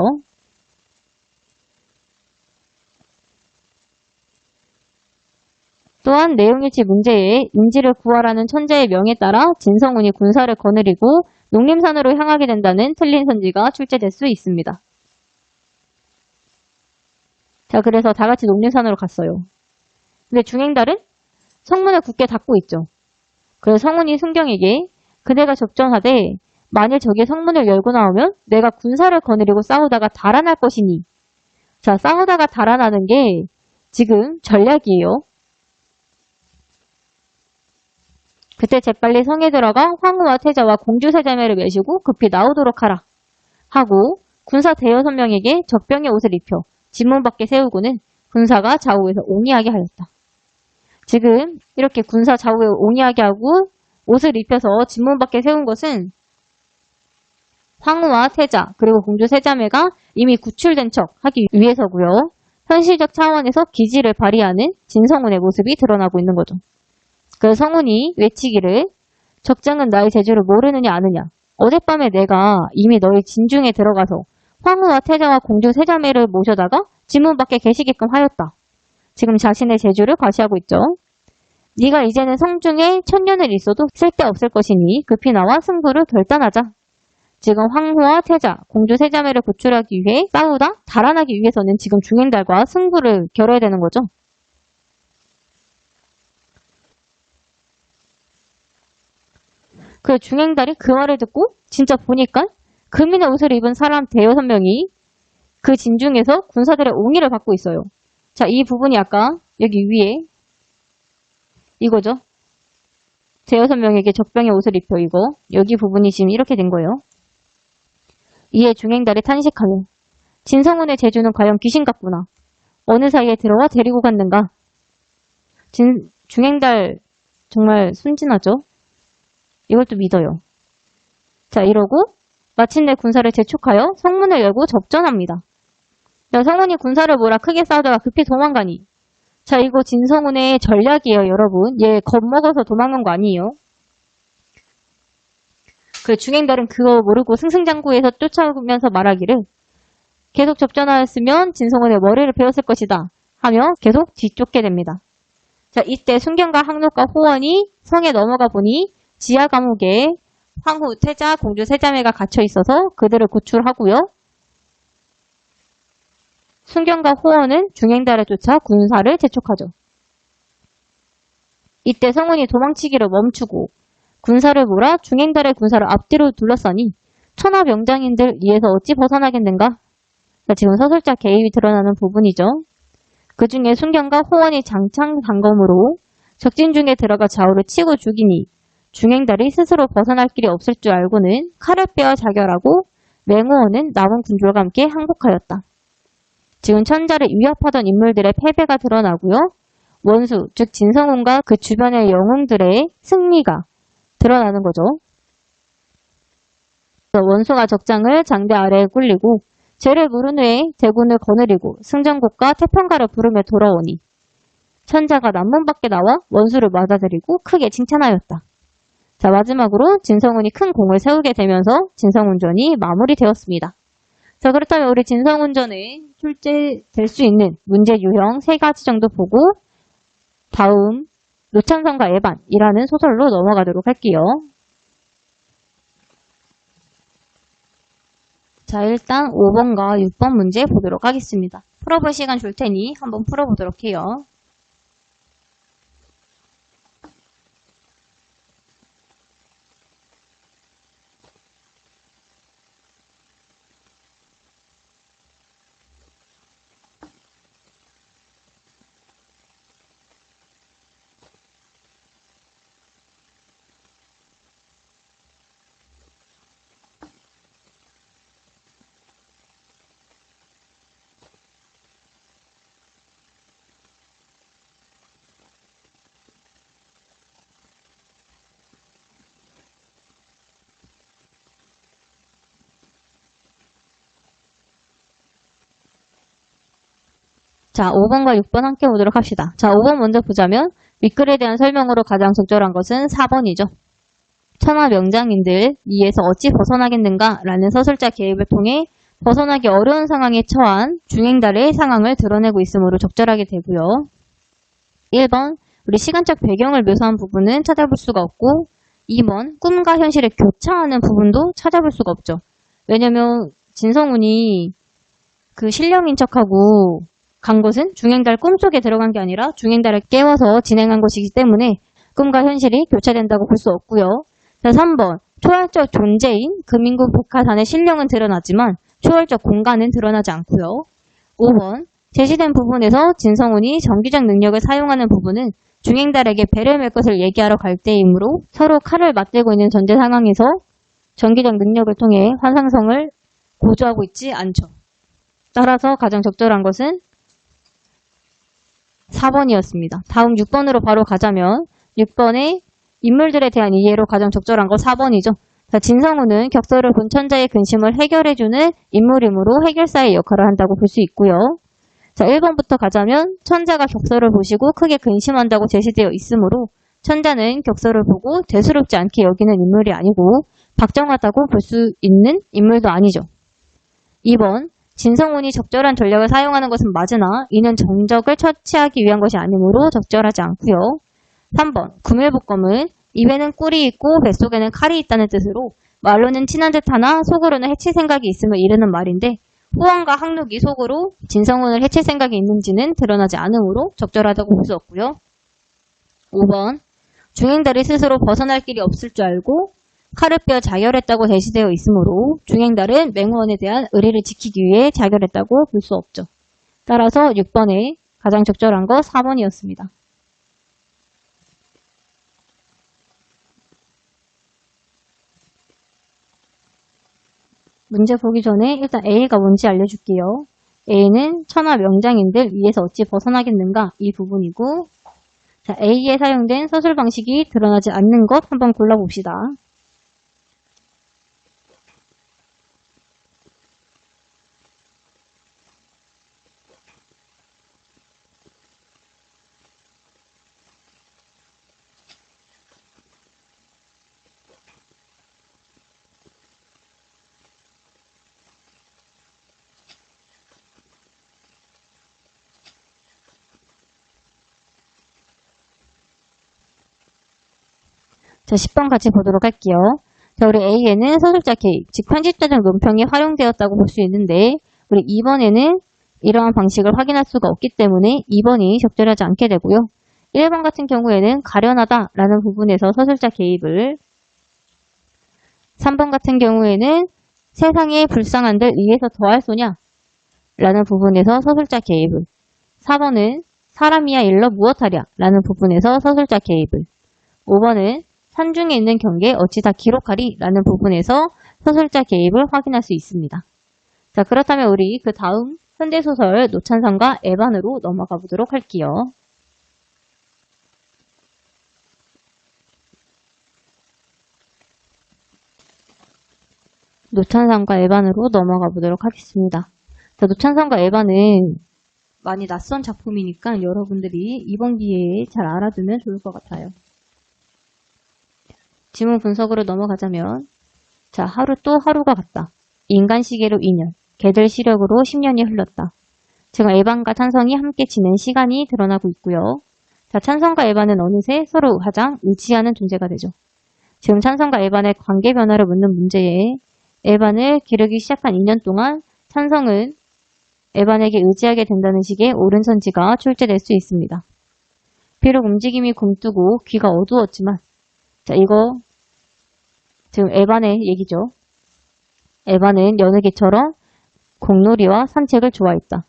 또한 내용일치 문제에 인지를 구하라는 천자의 명에 따라 진성운이 군사를 거느리고 농림산으로 향하게 된다는 틀린 선지가 출제될 수 있습니다. 자, 그래서 다 같이 농림산으로 갔어요. 근데 중행달은 성문을 굳게 닫고 있죠. 그래서 성운이 순경에게 그대가 적정하되 만일 적이 성문을 열고 나오면 내가 군사를 거느리고 싸우다가 달아날 것이니. 자, 싸우다가 달아나는 게 지금 전략이에요. 그때 재빨리 성에 들어가 황후와 태자와 공주세자매를 메시고 급히 나오도록 하라 하고 군사 대여섯 명에게 적병의 옷을 입혀 진문 밖에 세우고는 군사가 좌우에서 옹이하게 하였다. 지금 이렇게 군사 좌우에 옹이하게 하고 옷을 입혀서 진문 밖에 세운 것은 황후와 태자 그리고 공주세자매가 이미 구출된 척 하기 위해서고요. 현실적 차원에서 기지를 발휘하는 진성운의 모습이 드러나고 있는 거죠. 그 성운이 외치기를 적장은 나의 재주를 모르느냐 아느냐. 어젯밤에 내가 이미 너희 진중에 들어가서 황후와 태자와 공주 세자매를 모셔다가 진문 밖에 계시게끔 하였다. 지금 자신의 재주를 과시하고 있죠. 네가 이제는 성중에 천년을 있어도 쓸데없을 것이니 급히 나와 승부를 결단하자. 지금 황후와 태자, 공주 세자매를 구출하기 위해 싸우다 달아나기 위해서는 지금 중행달과 승부를 겨뤄야 되는 거죠. 그 중행달이 그 말을 듣고 진짜 보니까 금인의 옷을 입은 사람 대여섯 명이 그 진중에서 군사들의 옹의를 받고 있어요. 자, 이 부분이 아까 여기 위에 이거죠. 대여섯 명에게 적병의 옷을 입혀 이거. 여기 부분이 지금 이렇게 된 거예요. 이에 중행달이 탄식하며 진성운의 재주는 과연 귀신 같구나. 어느 사이에 들어와 데리고 갔는가. 중행달 정말 순진하죠. 이것도 믿어요. 자, 이러고 마침내 군사를 재촉하여 성문을 열고 접전합니다. 자, 성운이 군사를 몰아 크게 싸우다가 급히 도망가니. 자, 이거 진성운의 전략이에요, 여러분. 얘 겁먹어서 도망간 거 아니에요. 그 중행달은 그거 모르고 승승장구해서 쫓아오면서 말하기를 계속 접전하였으면 진성운의 머리를 베었을 것이다 하며 계속 뒤쫓게 됩니다. 자, 이때 순경과 항록과 호원이 성에 넘어가 보니 지하 감옥에 황후, 태자, 공주 세자매가 갇혀 있어서 그들을 구출하고요. 순경과 호원은 중행달을 쫓아 군사를 재촉하죠. 이때 성운이 도망치기를 멈추고 군사를 몰아 중행달의 군사를 앞뒤로 둘러싸니 천하명장인들 이에서 어찌 벗어나겠는가? 지금 서술자 개입이 드러나는 부분이죠. 그 중에 순경과 호원이 장창 단검으로 적진 중에 들어가 좌우를 치고 죽이니 중행달이 스스로 벗어날 길이 없을 줄 알고는 칼을 빼어 자결하고 맹호원은 남은 군주와 함께 항복하였다. 지금 천자를 위협하던 인물들의 패배가 드러나고요. 원수, 즉 진성운과 그 주변의 영웅들의 승리가 드러나는 거죠. 원수가 적장을 장대 아래에 굴리고 죄를 물은 후에 대군을 거느리고 승전국과 태평가를 부르며 돌아오니 천자가 남문 밖에 나와 원수를 맞아들이고 크게 칭찬하였다. 자, 마지막으로 진성운이 큰 공을 세우게 되면서 진성운전이 마무리되었습니다. 자, 그렇다면 우리 진성운전에 출제될 수 있는 문제 유형 3가지 정도 보고 다음 노참성과 예반이라는 소설로 넘어가도록 할게요. 자, 일단 5번과 6번 문제 보도록 하겠습니다. 풀어볼 시간 줄 테니 한번 풀어보도록 해요. 자, 5번과 6번 함께 보도록 합시다. 자, 5번 먼저 보자면 윗글에 대한 설명으로 가장 적절한 것은 4번이죠. 천하 명장인들 이에서 어찌 벗어나겠는가 라는 서술자 개입을 통해 벗어나기 어려운 상황에 처한 중행달의 상황을 드러내고 있으므로 적절하게 되고요. 1번 우리 시간적 배경을 묘사한 부분은 찾아볼 수가 없고 2번 꿈과 현실을 교차하는 부분도 찾아볼 수가 없죠. 왜냐면 진성훈이 그 신령인 척하고 간 것은 중행달 꿈속에 들어간 게 아니라 중행달을 깨워서 진행한 것이기 때문에 꿈과 현실이 교차된다고 볼 수 없고요. 자, 3번 초월적 존재인 금인국 백화산의 신령은 드러나지만 초월적 공간은 드러나지 않고요. 5번 제시된 부분에서 진성훈이 정기적 능력을 사용하는 부분은 중행달에게 배를 맬 것을 얘기하러 갈 때이므로 서로 칼을 맞대고 있는 전제 상황에서 정기적 능력을 통해 환상성을 고조하고 있지 않죠. 따라서 가장 적절한 것은 4번이었습니다. 다음 6번으로 바로 가자면 6번의 인물들에 대한 이해로 가장 적절한 거 4번이죠. 자, 진성훈은 격서를 본 천자의 근심을 해결해주는 인물이므로 해결사의 역할을 한다고 볼 수 있고요. 자, 1번부터 가자면 천자가 격서를 보시고 크게 근심한다고 제시되어 있으므로 천자는 격서를 보고 대수롭지 않게 여기는 인물이 아니고 박정하다고 볼 수 있는 인물도 아니죠. 2번 진성훈이 적절한 전략을 사용하는 것은 맞으나 이는 정적을 처치하기 위한 것이 아니므로 적절하지 않고요. 3번 구밀복검은 입에는 꿀이 있고 뱃속에는 칼이 있다는 뜻으로 말로는 친한 듯하나 속으로는 해칠 생각이 있으며 이르는 말인데 후원과 항록이 속으로 진성훈을 해칠 생각이 있는지는 드러나지 않으므로 적절하다고 볼 수 없고요. 5번 중행달이 스스로 벗어날 길이 없을 줄 알고 칼을 빼어 자결했다고 제시되어 있으므로 중행달은 맹호원에 대한 의리를 지키기 위해 자결했다고 볼 수 없죠. 따라서 6번에 가장 적절한 거 4번이었습니다. 문제 보기 전에 일단 A가 뭔지 알려줄게요. A는 천하 명장인들 위에서 어찌 벗어나겠는가 이 부분이고 자, A에 사용된 서술 방식이 드러나지 않는 것 한번 골라봅시다. 자, 10번 같이 보도록 할게요. 자, 우리 A에는 서술자 개입, 즉 편집자적 논평이 활용되었다고 볼 수 있는데 우리 2번에는 이러한 방식을 확인할 수가 없기 때문에 2번이 적절하지 않게 되고요. 1번 같은 경우에는 가련하다 라는 부분에서 서술자 개입을 3번 같은 경우에는 세상에 불쌍한들 위에서 더할 소냐 라는 부분에서 서술자 개입을 4번은 사람이야 일러 무엇하랴 라는 부분에서 서술자 개입을 5번은 산중에 있는 경계 어찌 다 기록하리 라는 부분에서 서술자 개입을 확인할 수 있습니다. 자, 그렇다면 우리 그 다음 현대소설 노찬성과 에반으로 넘어가 보도록 할게요. 노찬성과 에반으로 넘어가 보도록 하겠습니다. 자, 노찬성과 에반은 많이 낯선 작품이니까 여러분들이 이번 기회에 잘 알아두면 좋을 것 같아요. 지문 분석으로 넘어가자면 자, 하루 또 하루가 갔다. 인간 시계로 2년, 개들 시력으로 10년이 흘렀다. 지금 에반과 찬성이 함께 지낸 시간이 드러나고 있고요. 자, 찬성과 에반은 어느새 서로 가장 의지하는 존재가 되죠. 지금 찬성과 에반의 관계 변화를 묻는 문제에 에반을 기르기 시작한 2년 동안 찬성은 에반에게 의지하게 된다는 식의 옳은 선지가 출제될 수 있습니다. 비록 움직임이 굼뜨고 귀가 어두웠지만 자, 이거 지금 에반의 얘기죠. 에반은 여느 개처럼 공놀이와 산책을 좋아했다.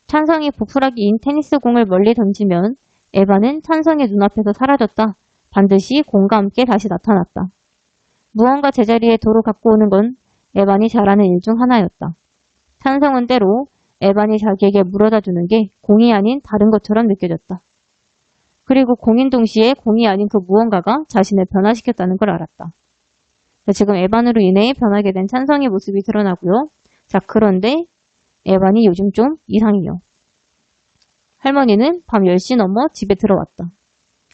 찬성이 보풀하기인 테니스 공을 멀리 던지면 에반은 찬성의 눈앞에서 사라졌다. 반드시 공과 함께 다시 나타났다. 무언가 제자리에 도로 갖고 오는 건 에반이 잘하는 일 중 하나였다. 찬성은 때로 에반이 자기에게 물어다 주는 게 공이 아닌 다른 것처럼 느껴졌다. 그리고 공인 동시에 공이 아닌 그 무언가가 자신을 변화시켰다는 걸 알았다. 자, 지금 에반으로 인해 변하게 된 찬성의 모습이 드러나고요. 자, 그런데 에반이 요즘 좀 이상해요. 할머니는 밤 10시 넘어 집에 들어왔다.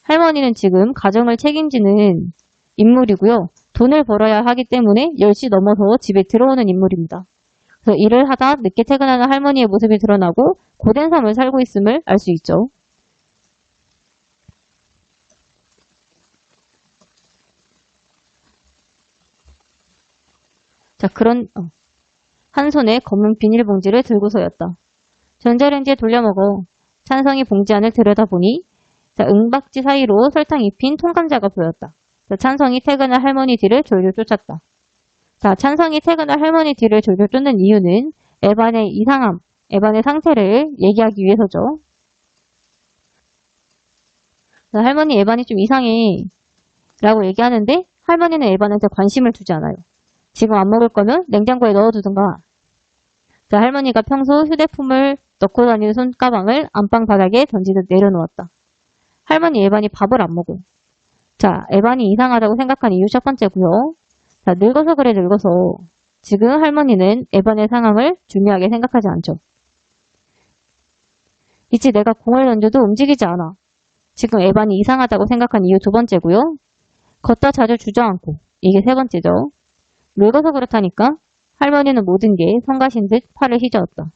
할머니는 지금 가정을 책임지는 인물이고요. 돈을 벌어야 하기 때문에 10시 넘어서 집에 들어오는 인물입니다. 그래서 일을 하다 늦게 퇴근하는 할머니의 모습이 드러나고 고된 삶을 살고 있음을 알 수 있죠. 자, 한 손에 검은 비닐봉지를 들고서였다. 전자레인지에 돌려먹어. 찬성이 봉지 안을 들여다보니 자, 응박지 사이로 설탕 입힌 통감자가 보였다. 자, 찬성이 퇴근할 할머니 뒤를 졸졸 쫓았다. 자, 찬성이 퇴근할 할머니 뒤를 졸졸 쫓는 이유는 에반의 이상함, 에반의 상태를 얘기하기 위해서죠. 자, 할머니 에반이 좀 이상해 라고 얘기하는데 할머니는 에반한테 관심을 두지 않아요. 지금 안 먹을 거면 냉장고에 넣어두든가. 자, 할머니가 평소 휴대폰을 넣고 다니는 손가방을 안방 바닥에 던지듯 내려놓았다. 할머니 에반이 밥을 안 먹어. 자, 에반이 이상하다고 생각한 이유 첫 번째고요. 자, 늙어서 그래 늙어서. 지금 할머니는 에반의 상황을 중요하게 생각하지 않죠. 이제 내가 공을 던져도 움직이지 않아. 지금 에반이 이상하다고 생각한 이유 두 번째고요. 걷다 자주 주저앉고. 이게 세 번째죠. 늙어서 그렇다니까 할머니는 모든 게 성가신 듯 팔을 휘저었다.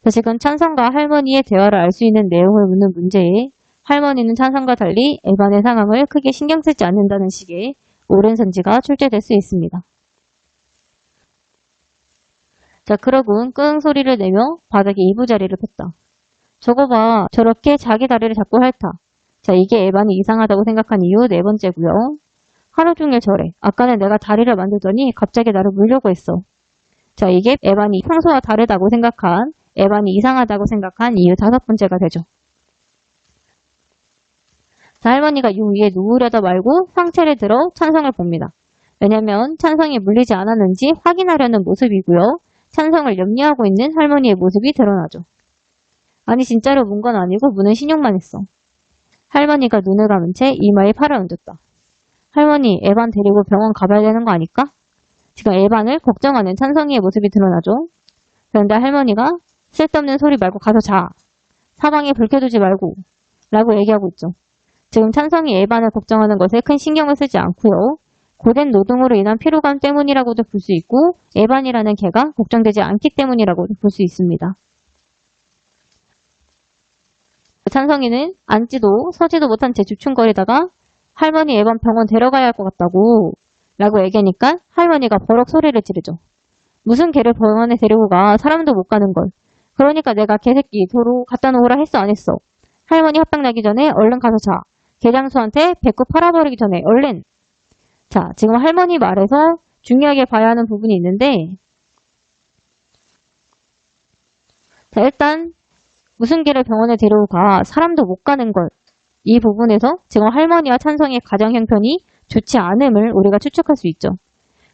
자, 지금 찬성과 할머니의 대화를 알 수 있는 내용을 묻는 문제에 할머니는 찬성과 달리 에반의 상황을 크게 신경 쓰지 않는다는 식의 옳은 선지가 출제될 수 있습니다. 자, 그러군 끙 소리를 내며 바닥에 이부자리를 폈다. 저거 봐, 저렇게 자기 다리를 잡고 핥아. 자, 이게 에반이 이상하다고 생각한 이유 네 번째고요. 하루 종일 저래. 아까는 내가 다리를 만들더니 갑자기 나를 물려고 했어. 자, 이게 에반이 평소와 다르다고 생각한, 에반이 이상하다고 생각한 이유 다섯 번째가 되죠. 자, 할머니가 요 위에 누우려다 말고 상체를 들어 찬성을 봅니다. 왜냐면 찬성이 물리지 않았는지 확인하려는 모습이고요. 찬성을 염려하고 있는 할머니의 모습이 드러나죠. 아니 진짜로 문 건 아니고 문은 신용만 했어. 할머니가 눈을 감은 채 이마에 팔을 얹었다. 할머니, 에반 데리고 병원 가봐야 되는 거 아닐까? 지금 에반을 걱정하는 찬성이의 모습이 드러나죠. 그런데 할머니가 쓸데없는 소리 말고 가서 자. 사방에 불 켜두지 말고. 라고 얘기하고 있죠. 지금 찬성이 에반을 걱정하는 것에 큰 신경을 쓰지 않고요. 고된 노동으로 인한 피로감 때문이라고도 볼 수 있고 에반이라는 개가 걱정되지 않기 때문이라고도 볼 수 있습니다. 찬성이는 앉지도 서지도 못한 채 주춤거리다가 할머니 에반 병원 데려가야 할 것 같다고 라고 얘기하니까 할머니가 버럭 소리를 지르죠. 무슨 개를 병원에 데리고 가. 사람도 못 가는 걸. 그러니까 내가 개새끼 도로 갖다 놓으라 했어 안 했어. 할머니 합방 나기 전에 얼른 가서 자. 개장수한테 배꼽 팔아버리기 전에 얼른. 자, 지금 할머니 말에서 중요하게 봐야 하는 부분이 있는데 자, 일단 무슨 개를 병원에 데리고 가. 사람도 못 가는 걸. 이 부분에서 지금 할머니와 찬성의 가정 형편이 좋지 않음을 우리가 추측할 수 있죠.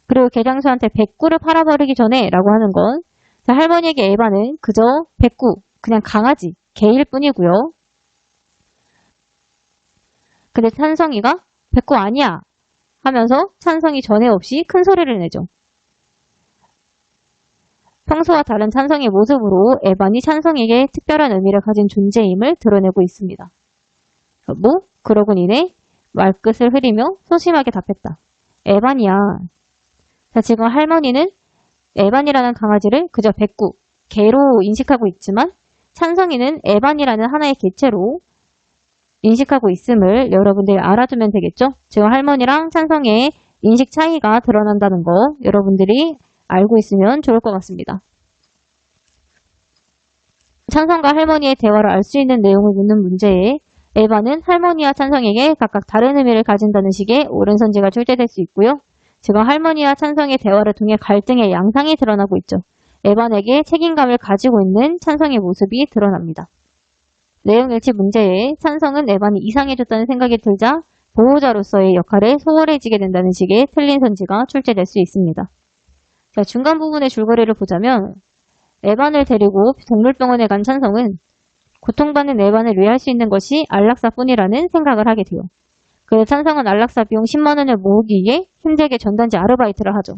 그리고 개장수한테 백구를 팔아버리기 전에 라고 하는 건 자, 할머니에게 에바는 그저 백구, 그냥 강아지, 개일 뿐이고요. 근데 찬성이가 백구 아니야 하면서 찬성이 전에 없이 큰 소리를 내죠. 평소와 다른 찬성의 모습으로 에반이 찬성에게 특별한 의미를 가진 존재임을 드러내고 있습니다. 뭐? 그러곤 이내 말끝을 흐리며 소심하게 답했다. 에반이야. 자, 지금 할머니는 에반이라는 강아지를 그저 백구, 개로 인식하고 있지만 찬성이는 에반이라는 하나의 개체로 인식하고 있음을 여러분들이 알아두면 되겠죠? 지금 할머니랑 찬성의 인식 차이가 드러난다는 거 여러분들이 알고 있으면 좋을 것 같습니다. 찬성과 할머니의 대화를 알 수 있는 내용을 묻는 문제에 에반은 할머니와 찬성에게 각각 다른 의미를 가진다는 식의 옳은 선지가 출제될 수 있고요. 지금 할머니와 찬성의 대화를 통해 갈등의 양상이 드러나고 있죠. 에반에게 책임감을 가지고 있는 찬성의 모습이 드러납니다. 내용 일치 문제에 찬성은 에반이 이상해졌다는 생각이 들자 보호자로서의 역할에 소홀해지게 된다는 식의 틀린 선지가 출제될 수 있습니다. 자, 중간 부분의 줄거리를 보자면 에반을 데리고 동물병원에 간 찬성은 고통받는 에반을 위할 수 있는 것이 안락사뿐이라는 생각을 하게 돼요. 그래서 찬성은 안락사 비용 10만 원을 모으기 위해 힘들게 전단지 아르바이트를 하죠.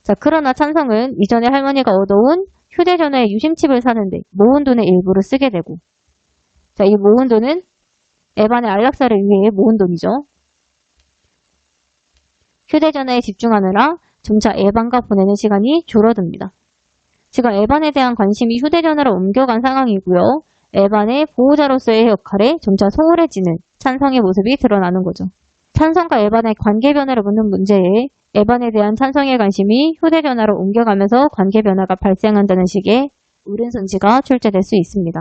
자, 그러나 찬성은 이전에 할머니가 얻어온 휴대전화에 유심칩을 사는데 모은 돈의 일부를 쓰게 되고 자, 이 모은 돈은 에반의 안락사를 위해 모은 돈이죠. 휴대전화에 집중하느라 점차 에반과 보내는 시간이 줄어듭니다. 지금 에반에 대한 관심이 휴대전화로 옮겨간 상황이고요. 에반의 보호자로서의 역할에 점차 소홀해지는 찬성의 모습이 드러나는 거죠. 찬성과 에반의 관계 변화를 묻는 문제에 에반에 대한 찬성의 관심이 휴대전화로 옮겨가면서 관계 변화가 발생한다는 식의 옳은 선지가 출제될 수 있습니다.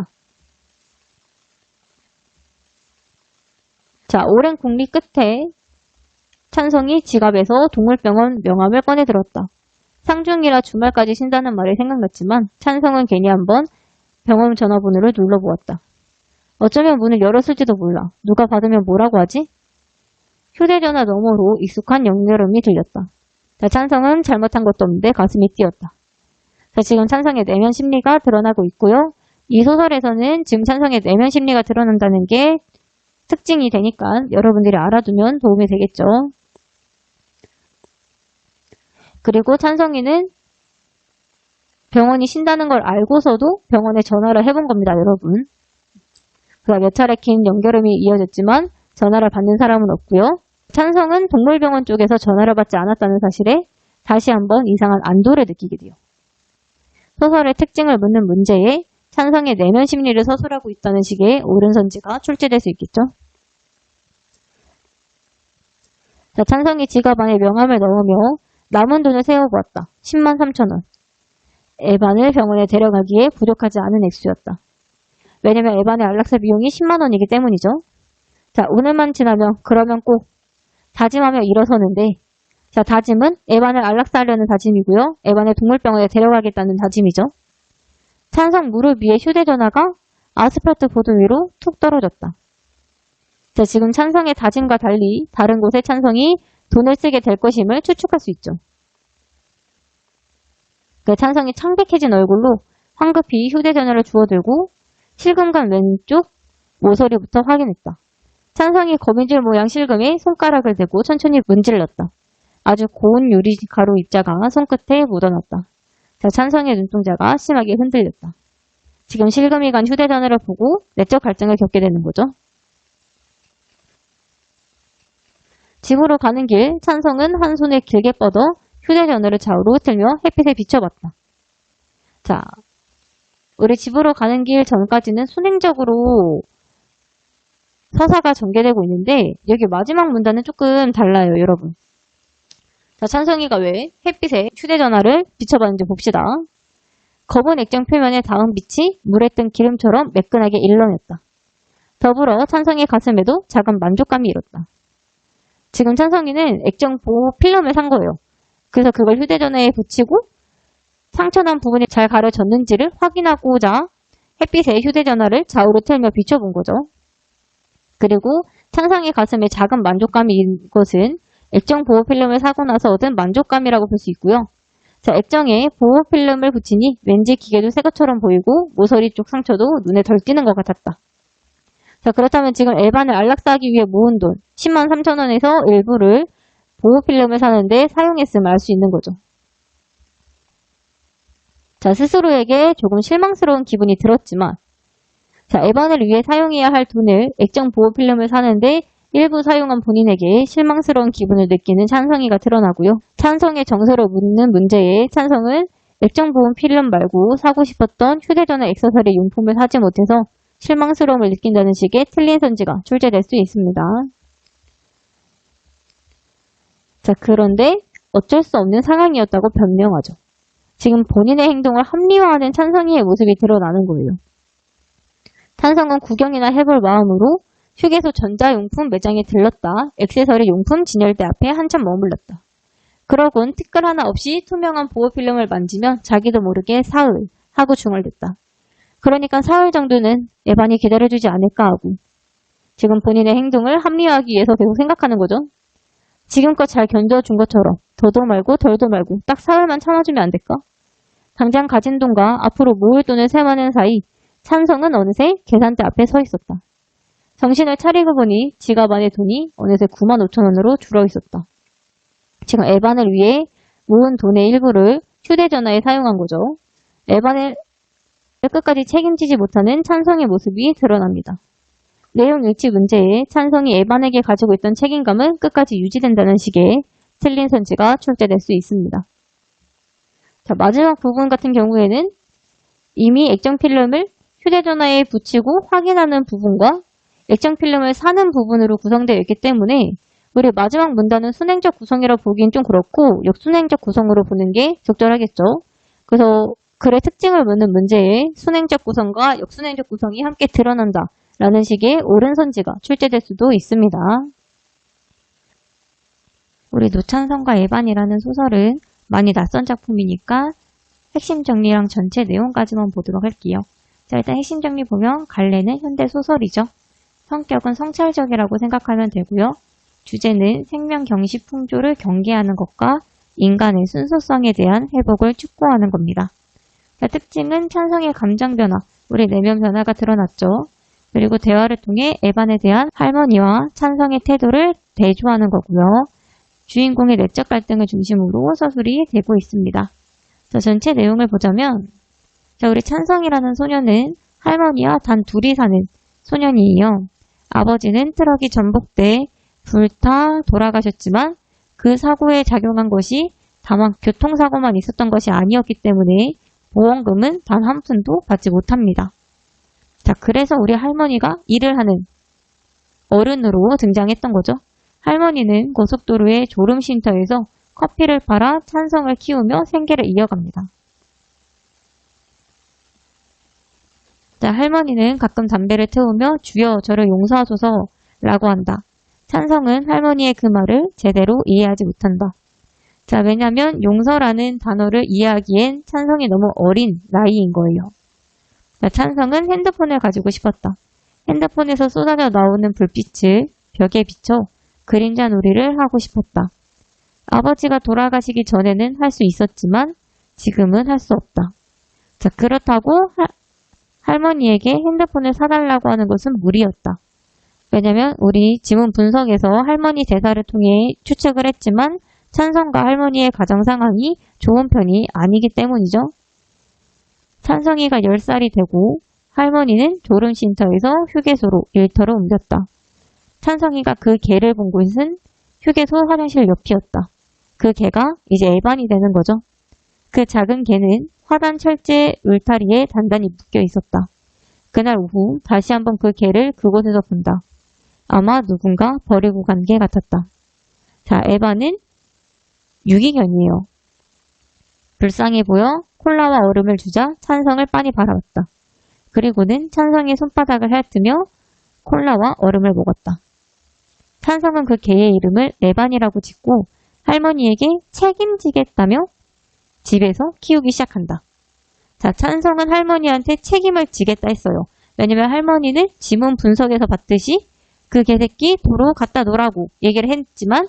자, 오랜 국리 끝에 찬성이 지갑에서 동물병원 명함을 꺼내 들었다. 상중이라 주말까지 쉰다는 말이 생각났지만 찬성은 괜히 한번 병원 전화번호를 눌러보았다. 어쩌면 문을 열었을지도 몰라. 누가 받으면 뭐라고 하지? 휴대전화 너머로 익숙한 연결음이 들렸다. 자, 찬성은 잘못한 것도 없는데 가슴이 뛰었다. 자, 지금 찬성의 내면 심리가 드러나고 있고요. 이 소설에서는 지금 찬성의 내면 심리가 드러난다는 게 특징이 되니까 여러분들이 알아두면 도움이 되겠죠. 그리고 찬성이는 병원이 쉰다는 걸 알고서도 병원에 전화를 해본 겁니다, 여러분. 그가 몇 차례 긴 연결음이 이어졌지만 전화를 받는 사람은 없고요. 찬성은 동물병원 쪽에서 전화를 받지 않았다는 사실에 다시 한번 이상한 안도를 느끼게 돼요. 소설의 특징을 묻는 문제에 찬성의 내면 심리를 서술하고 있다는 식의 옳은 선지가 출제될 수 있겠죠. 자, 찬성이 지갑 안에 명함을 넣으며 남은 돈을 세어보았다. 10만 3천 원. 에반을 병원에 데려가기에 부족하지 않은 액수였다. 왜냐면 에반의 안락사 비용이 10만 원이기 때문이죠. 자, 오늘만 지나면 그러면 꼭 다짐하며 일어서는데, 자, 다짐은 에반을 안락사하려는 다짐이고요. 에반을 동물병원에 데려가겠다는 다짐이죠. 찬성 무릎 위에 휴대전화가 아스팔트 보도 위로 툭 떨어졌다. 자, 지금 찬성의 다짐과 달리 다른 곳에 찬성이 돈을 쓰게 될 것임을 추측할 수 있죠. 그 찬성이 창백해진 얼굴로 황급히 휴대전화를 주워들고 실금관 왼쪽 모서리부터 확인했다. 찬성이 거미줄 모양 실금에 손가락을 대고 천천히 문질렀다. 아주 고운 유리 가루 입자가 손끝에 묻어났다. 자, 찬성의 눈동자가 심하게 흔들렸다. 지금 실금이 간 휴대전화를 보고 내적 갈등을 겪게 되는 거죠. 집으로 가는 길, 찬성은 한 손을 길게 뻗어 휴대전화를 좌우로 틀며 햇빛에 비춰봤다. 자, 우리 집으로 가는 길 전까지는 순행적으로 서사가 전개되고 있는데 여기 마지막 문단은 조금 달라요, 여러분. 자, 찬성이가 왜 햇빛에 휴대전화를 비춰봤는지 봅시다. 검은 액정 표면에 닿은 빛이 물에 뜬 기름처럼 매끈하게 일렁였다. 더불어 찬성의 가슴에도 작은 만족감이 일었다. 지금 찬성이는 액정 보호 필름을 산 거예요. 그래서 그걸 휴대전화에 붙이고 상처난 부분이 잘 가려졌는지를 확인하고자 햇빛에 휴대전화를 좌우로 틀며 비춰본 거죠. 그리고 찬성의 가슴에 작은 만족감이 있는 것은 액정 보호 필름을 사고 나서 얻은 만족감이라고 볼 수 있고요. 자, 액정에 보호 필름을 붙이니 왠지 기계도 새 것처럼 보이고 모서리 쪽 상처도 눈에 덜 띄는 것 같았다. 자, 그렇다면 지금 에반을 안락사하기 위해 모은 돈 10만 3천 원에서 일부를 보호 필름을 사는데 사용했음을 알 수 있는 거죠. 자, 스스로에게 조금 실망스러운 기분이 들었지만 자, 에반을 위해 사용해야 할 돈을 액정 보호 필름을 사는데 일부 사용한 본인에게 실망스러운 기분을 느끼는 찬성이가 드러나고요. 찬성의 정서를 묻는 문제에 찬성은 액정 보호 필름 말고 사고 싶었던 휴대전화 액세서리 용품을 사지 못해서 실망스러움을 느낀다는 식의 틀린 선지가 출제될 수 있습니다. 자, 그런데 어쩔 수 없는 상황이었다고 변명하죠. 지금 본인의 행동을 합리화하는 찬성이의 모습이 드러나는 거예요. 찬성은 구경이나 해볼 마음으로 휴게소 전자용품 매장에 들렀다. 액세서리 용품 진열대 앞에 한참 머물렀다. 그러곤 티끌 하나 없이 투명한 보호필름을 만지면 자기도 모르게 사흘 하고 중얼댔다. 그러니까 사흘 정도는 에반이 기다려주지 않을까 하고 지금 본인의 행동을 합리화하기 위해서 계속 생각하는 거죠. 지금껏 잘 견뎌준 것처럼 더도 말고 덜도 말고 딱 사흘만 참아주면 안 될까? 당장 가진 돈과 앞으로 모을 돈을 세마는 사이 찬성은 어느새 계산대 앞에 서 있었다. 정신을 차리고 보니 지갑 안에 돈이 어느새 9만 5천 원으로 줄어 있었다. 지금 에반을 위해 모은 돈의 일부를 휴대전화에 사용한 거죠. 에반을 끝까지 책임지지 못하는 찬성의 모습이 드러납니다. 내용 일치 문제에 찬성이 에반에게 가지고 있던 책임감은 끝까지 유지된다는 식의 틀린 선지가 출제될 수 있습니다. 자, 마지막 부분 같은 경우에는 이미 액정 필름을 휴대전화에 붙이고 확인하는 부분과 액정 필름을 사는 부분으로 구성되어 있기 때문에 우리 마지막 문단은 순행적 구성이라 보기엔 좀 그렇고 역순행적 구성으로 보는 게 적절하겠죠. 그래서 글의 특징을 묻는 문제에 순행적 구성과 역순행적 구성이 함께 드러난다 라는 식의 옳은 선지가 출제될 수도 있습니다. 우리 노찬성과 에반이라는 소설은 많이 낯선 작품이니까 핵심 정리랑 전체 내용까지만 보도록 할게요. 자, 일단 핵심 정리 보면 갈래는 현대 소설이죠. 성격은 성찰적이라고 생각하면 되고요. 주제는 생명 경시 풍조를 경계하는 것과 인간의 순수성에 대한 회복을 촉구하는 겁니다. 자, 특징은 찬성의 감정 변화, 우리 내면 변화가 드러났죠. 그리고 대화를 통해 에반에 대한 할머니와 찬성의 태도를 대조하는 거고요. 주인공의 내적 갈등을 중심으로 서술이 되고 있습니다. 자, 전체 내용을 보자면 자, 우리 찬성이라는 소녀는 할머니와 단 둘이 사는 소년이에요. 아버지는 트럭이 전복돼 불타 돌아가셨지만 그 사고에 작용한 것이 다만 교통사고만 있었던 것이 아니었기 때문에 보험금은 단 한 푼도 받지 못합니다. 자, 그래서 우리 할머니가 일을 하는 어른으로 등장했던 거죠. 할머니는 고속도로의 졸음쉼터에서 커피를 팔아 찬성을 키우며 생계를 이어갑니다. 자, 할머니는 가끔 담배를 태우며 주여 저를 용서하소서 라고 한다. 찬성은 할머니의 그 말을 제대로 이해하지 못한다. 자, 왜냐면 용서라는 단어를 이해하기엔 찬성이 너무 어린 나이인 거예요. 자, 찬성은 핸드폰을 가지고 싶었다. 핸드폰에서 쏟아져 나오는 불빛을 벽에 비춰 그림자 놀이를 하고 싶었다. 아버지가 돌아가시기 전에는 할 수 있었지만 지금은 할 수 없다. 자, 그렇다고 할머니에게 핸드폰을 사달라고 하는 것은 무리였다. 왜냐면 우리 지문 분석에서 할머니 대사를 통해 추측을 했지만 찬성과 할머니의 가정 상황이 좋은 편이 아니기 때문이죠. 찬성이가 10살이 되고 할머니는 졸음쉼터에서 휴게소로 일터로 옮겼다. 찬성이가 그 개를 본 곳은 휴게소 화장실 옆이었다. 그 개가 이제 에반이 되는 거죠. 그 작은 개는 화단 철제 울타리에 단단히 묶여 있었다. 그날 오후 다시 한번 그 개를 그곳에서 본다. 아마 누군가 버리고 간 개 같았다. 자, 에반은 유기견이에요. 불쌍해 보여 콜라와 얼음을 주자 찬성을 빤히 바라봤다. 그리고는 찬성의 손바닥을 핥으며 콜라와 얼음을 먹었다. 찬성은 그 개의 이름을 에반이라고 짓고 할머니에게 책임지겠다며 집에서 키우기 시작한다. 자, 찬성은 할머니한테 책임을 지겠다 했어요. 왜냐면 할머니는 지문 분석에서 봤듯이 그 개새끼 도로 갖다 놓으라고 얘기를 했지만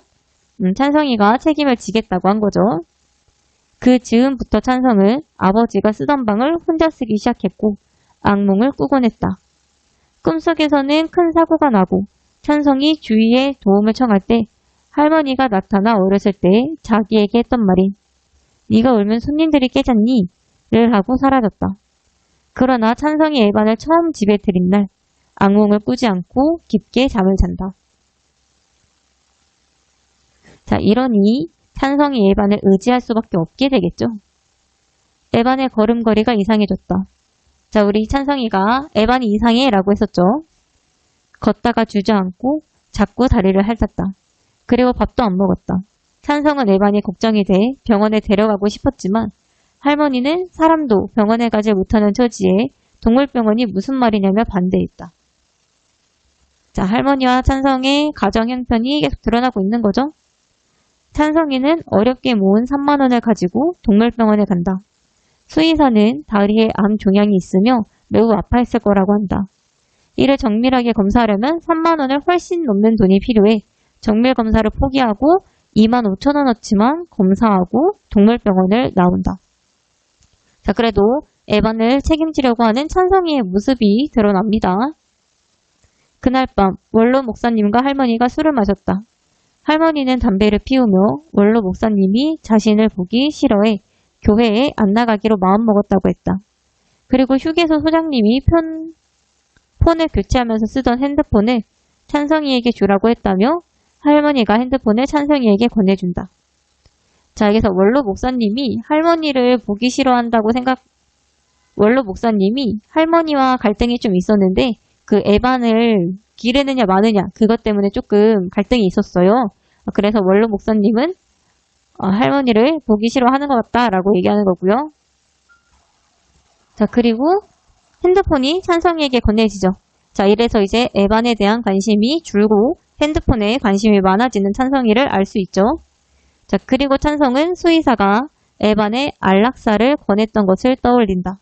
찬성이가 책임을 지겠다고 한 거죠. 그 즈음부터 찬성은 아버지가 쓰던 방을 혼자 쓰기 시작했고 악몽을 꾸곤 했다. 꿈속에서는 큰 사고가 나고 찬성이 주위에 도움을 청할 때 할머니가 나타나 어렸을 때 자기에게 했던 말이 네가 울면 손님들이 깨졌니? 를 하고 사라졌다. 그러나 찬성이 에반을 처음 집에 들인 날 악몽을 꾸지 않고 깊게 잠을 잔다. 자, 이러니 찬성이 에반을 의지할 수밖에 없게 되겠죠. 에반의 걸음걸이가 이상해졌다. 자, 우리 찬성이가 에반이 이상해 라고 했었죠. 걷다가 주저앉고 자꾸 다리를 핥았다. 그리고 밥도 안 먹었다. 찬성은 에반이 걱정이 돼 병원에 데려가고 싶었지만 할머니는 사람도 병원에 가지 못하는 처지에 동물병원이 무슨 말이냐며 반대했다. 자, 할머니와 찬성의 가정 형편이 계속 드러나고 있는 거죠. 찬성이는 어렵게 모은 3만 원을 가지고 동물병원에 간다. 수의사는 다리에 암 종양이 있으며 매우 아파했을 거라고 한다. 이를 정밀하게 검사하려면 3만 원을 훨씬 넘는 돈이 필요해 정밀 검사를 포기하고 2만 5천 원어치만 검사하고 동물병원을 나온다. 자, 그래도 에반을 책임지려고 하는 찬성이의 모습이 드러납니다. 그날 밤 원로 목사님과 할머니가 술을 마셨다. 할머니는 담배를 피우며 원로 목사님이 자신을 보기 싫어해 교회에 안 나가기로 마음먹었다고 했다. 그리고 휴게소 소장님이 폰을 교체하면서 쓰던 핸드폰을 찬성이에게 주라고 했다며 할머니가 핸드폰을 찬성이에게 건네준다. 자, 여기서 원로 목사님이 할머니와 갈등이 좀 있었는데 그 에반을 기르느냐 마느냐 그것 때문에 조금 갈등이 있었어요. 그래서 원로 목사님은 할머니를 보기 싫어하는 것 같다라고 얘기하는 거고요. 자, 그리고 핸드폰이 찬성이에게 건네지죠. 자, 이래서 이제 에반에 대한 관심이 줄고 핸드폰에 관심이 많아지는 찬성이를 알 수 있죠. 자, 그리고 찬성은 수의사가 에반에 안락사를 권했던 것을 떠올린다.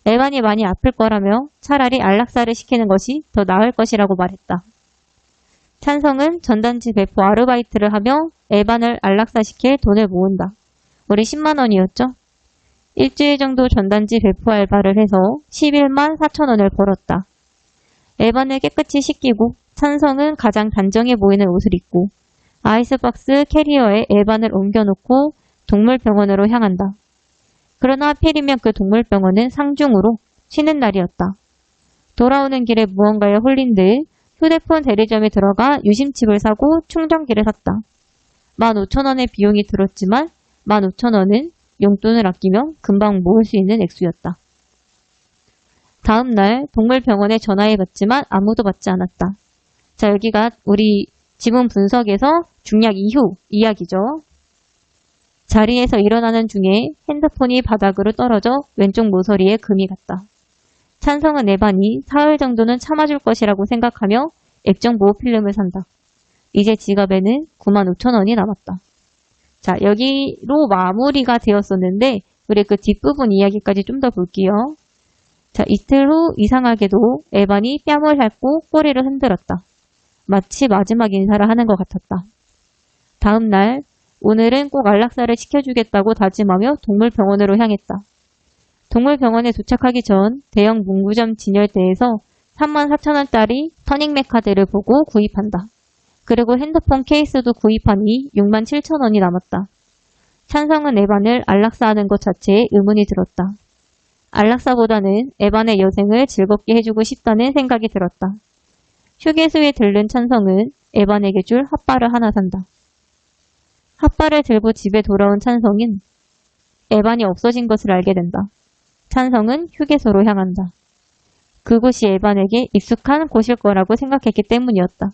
에반이 많이 아플 거라며 차라리 안락사를 시키는 것이 더 나을 것이라고 말했다. 찬성은 전단지 배포 아르바이트를 하며 에반을 안락사시킬 돈을 모은다. 우리 10만 원이었죠? 일주일 정도 전단지 배포 알바를 해서 11만 4천 원을 벌었다. 에반을 깨끗이 씻기고 찬성은 가장 단정해 보이는 옷을 입고 아이스박스 캐리어에 에반을 옮겨놓고 동물병원으로 향한다. 그러나 하필이면 그 동물병원은 상중으로 쉬는 날이었다. 돌아오는 길에 무언가에 홀린 듯 휴대폰 대리점에 들어가 유심칩을 사고 충전기를 샀다. 15,000원의 비용이 들었지만 15,000원은 용돈을 아끼면 금방 모을 수 있는 액수였다. 다음 날 동물병원에 전화해봤지만 아무도 받지 않았다. 자, 여기가 우리 지문 분석에서 중략 이후 이야기죠. 자리에서 일어나는 중에 핸드폰이 바닥으로 떨어져 왼쪽 모서리에 금이 갔다. 찬성은 에반이 사흘 정도는 참아줄 것이라고 생각하며 액정 보호 필름을 산다. 이제 지갑에는 95,000원이 남았다. 자, 여기로 마무리가 되었었는데 우리 그 뒷부분 이야기까지 좀 더 볼게요. 자, 이틀 후 이상하게도 에반이 뺨을 핥고 꼬리를 흔들었다. 마치 마지막 인사를 하는 것 같았다. 다음 날 오늘은 꼭 안락사를 시켜주겠다고 다짐하며 동물병원으로 향했다. 동물병원에 도착하기 전 대형 문구점 진열대에서 34,000원짜리 터닝맥 카드를 보고 구입한다. 그리고 핸드폰 케이스도 구입하니 67,000원이 남았다. 찬성은 에반을 안락사하는 것 자체에 의문이 들었다. 안락사보다는 에반의 여생을 즐겁게 해주고 싶다는 생각이 들었다. 휴게소에 들른 찬성은 에반에게 줄 핫바를 하나 산다. 핫바를 들고 집에 돌아온 찬성은 에반이 없어진 것을 알게 된다. 찬성은 휴게소로 향한다. 그곳이 에반에게 익숙한 곳일 거라고 생각했기 때문이었다.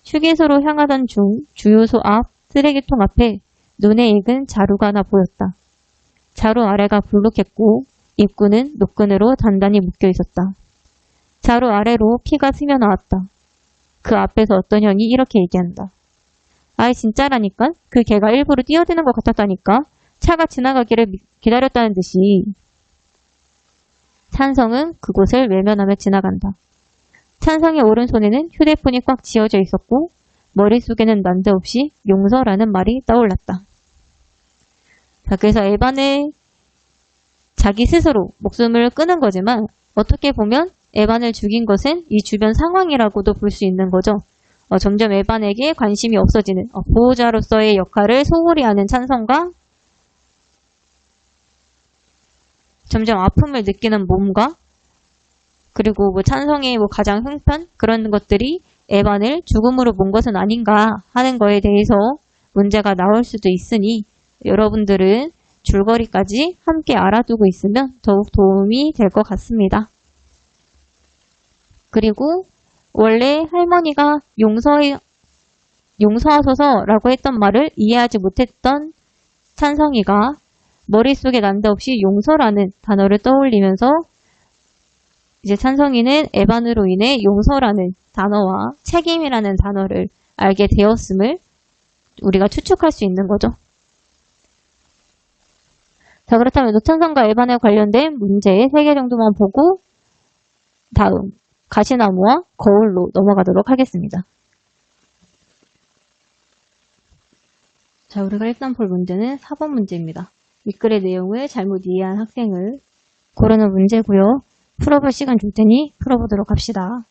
휴게소로 향하던 중 주유소 앞 쓰레기통 앞에 눈에 익은 자루가 하나 보였다. 자루 아래가 불룩했고 입구는 노끈으로 단단히 묶여 있었다. 자루 아래로 피가 스며나왔다. 그 앞에서 어떤 형이 이렇게 얘기한다. 아이 진짜라니까? 그 개가 일부러 뛰어드는 것 같았다니까? 차가 지나가기를 기다렸다는 듯이. 찬성은 그곳을 외면하며 지나간다. 찬성의 오른손에는 휴대폰이 꽉 쥐어져 있었고 머릿속에는 난데없이 용서라는 말이 떠올랐다. 자, 그래서 에반은 자기 스스로 목숨을 끊은 거지만 어떻게 보면 에반을 죽인 것은 이 주변 상황이라고도 볼 수 있는 거죠. 점점 에반에게 관심이 없어지는 보호자로서의 역할을 소홀히 하는 찬성과 점점 아픔을 느끼는 몸과 그리고 찬성의 가장 형편 그런 것들이 에반을 죽음으로 몬 것은 아닌가 하는 거에 대해서 문제가 나올 수도 있으니 여러분들은 줄거리까지 함께 알아두고 있으면 더욱 도움이 될 것 같습니다. 그리고 원래 할머니가 용서하소서라고 했던 말을 이해하지 못했던 찬성이가 머릿속에 난데없이 용서라는 단어를 떠올리면서 이제 찬성이는 에반으로 인해 용서라는 단어와 책임이라는 단어를 알게 되었음을 우리가 추측할 수 있는 거죠. 자, 그렇다면 노찬성과 에반에 관련된 문제 3개 정도만 보고 다음 가시나무와 거울로 넘어가도록 하겠습니다. 자, 우리가 일단 볼 문제는 4번 문제입니다. 윗글의 내용을 잘못 이해한 학생을 고르는 문제고요. 풀어볼 시간 줄 테니 풀어보도록 합시다.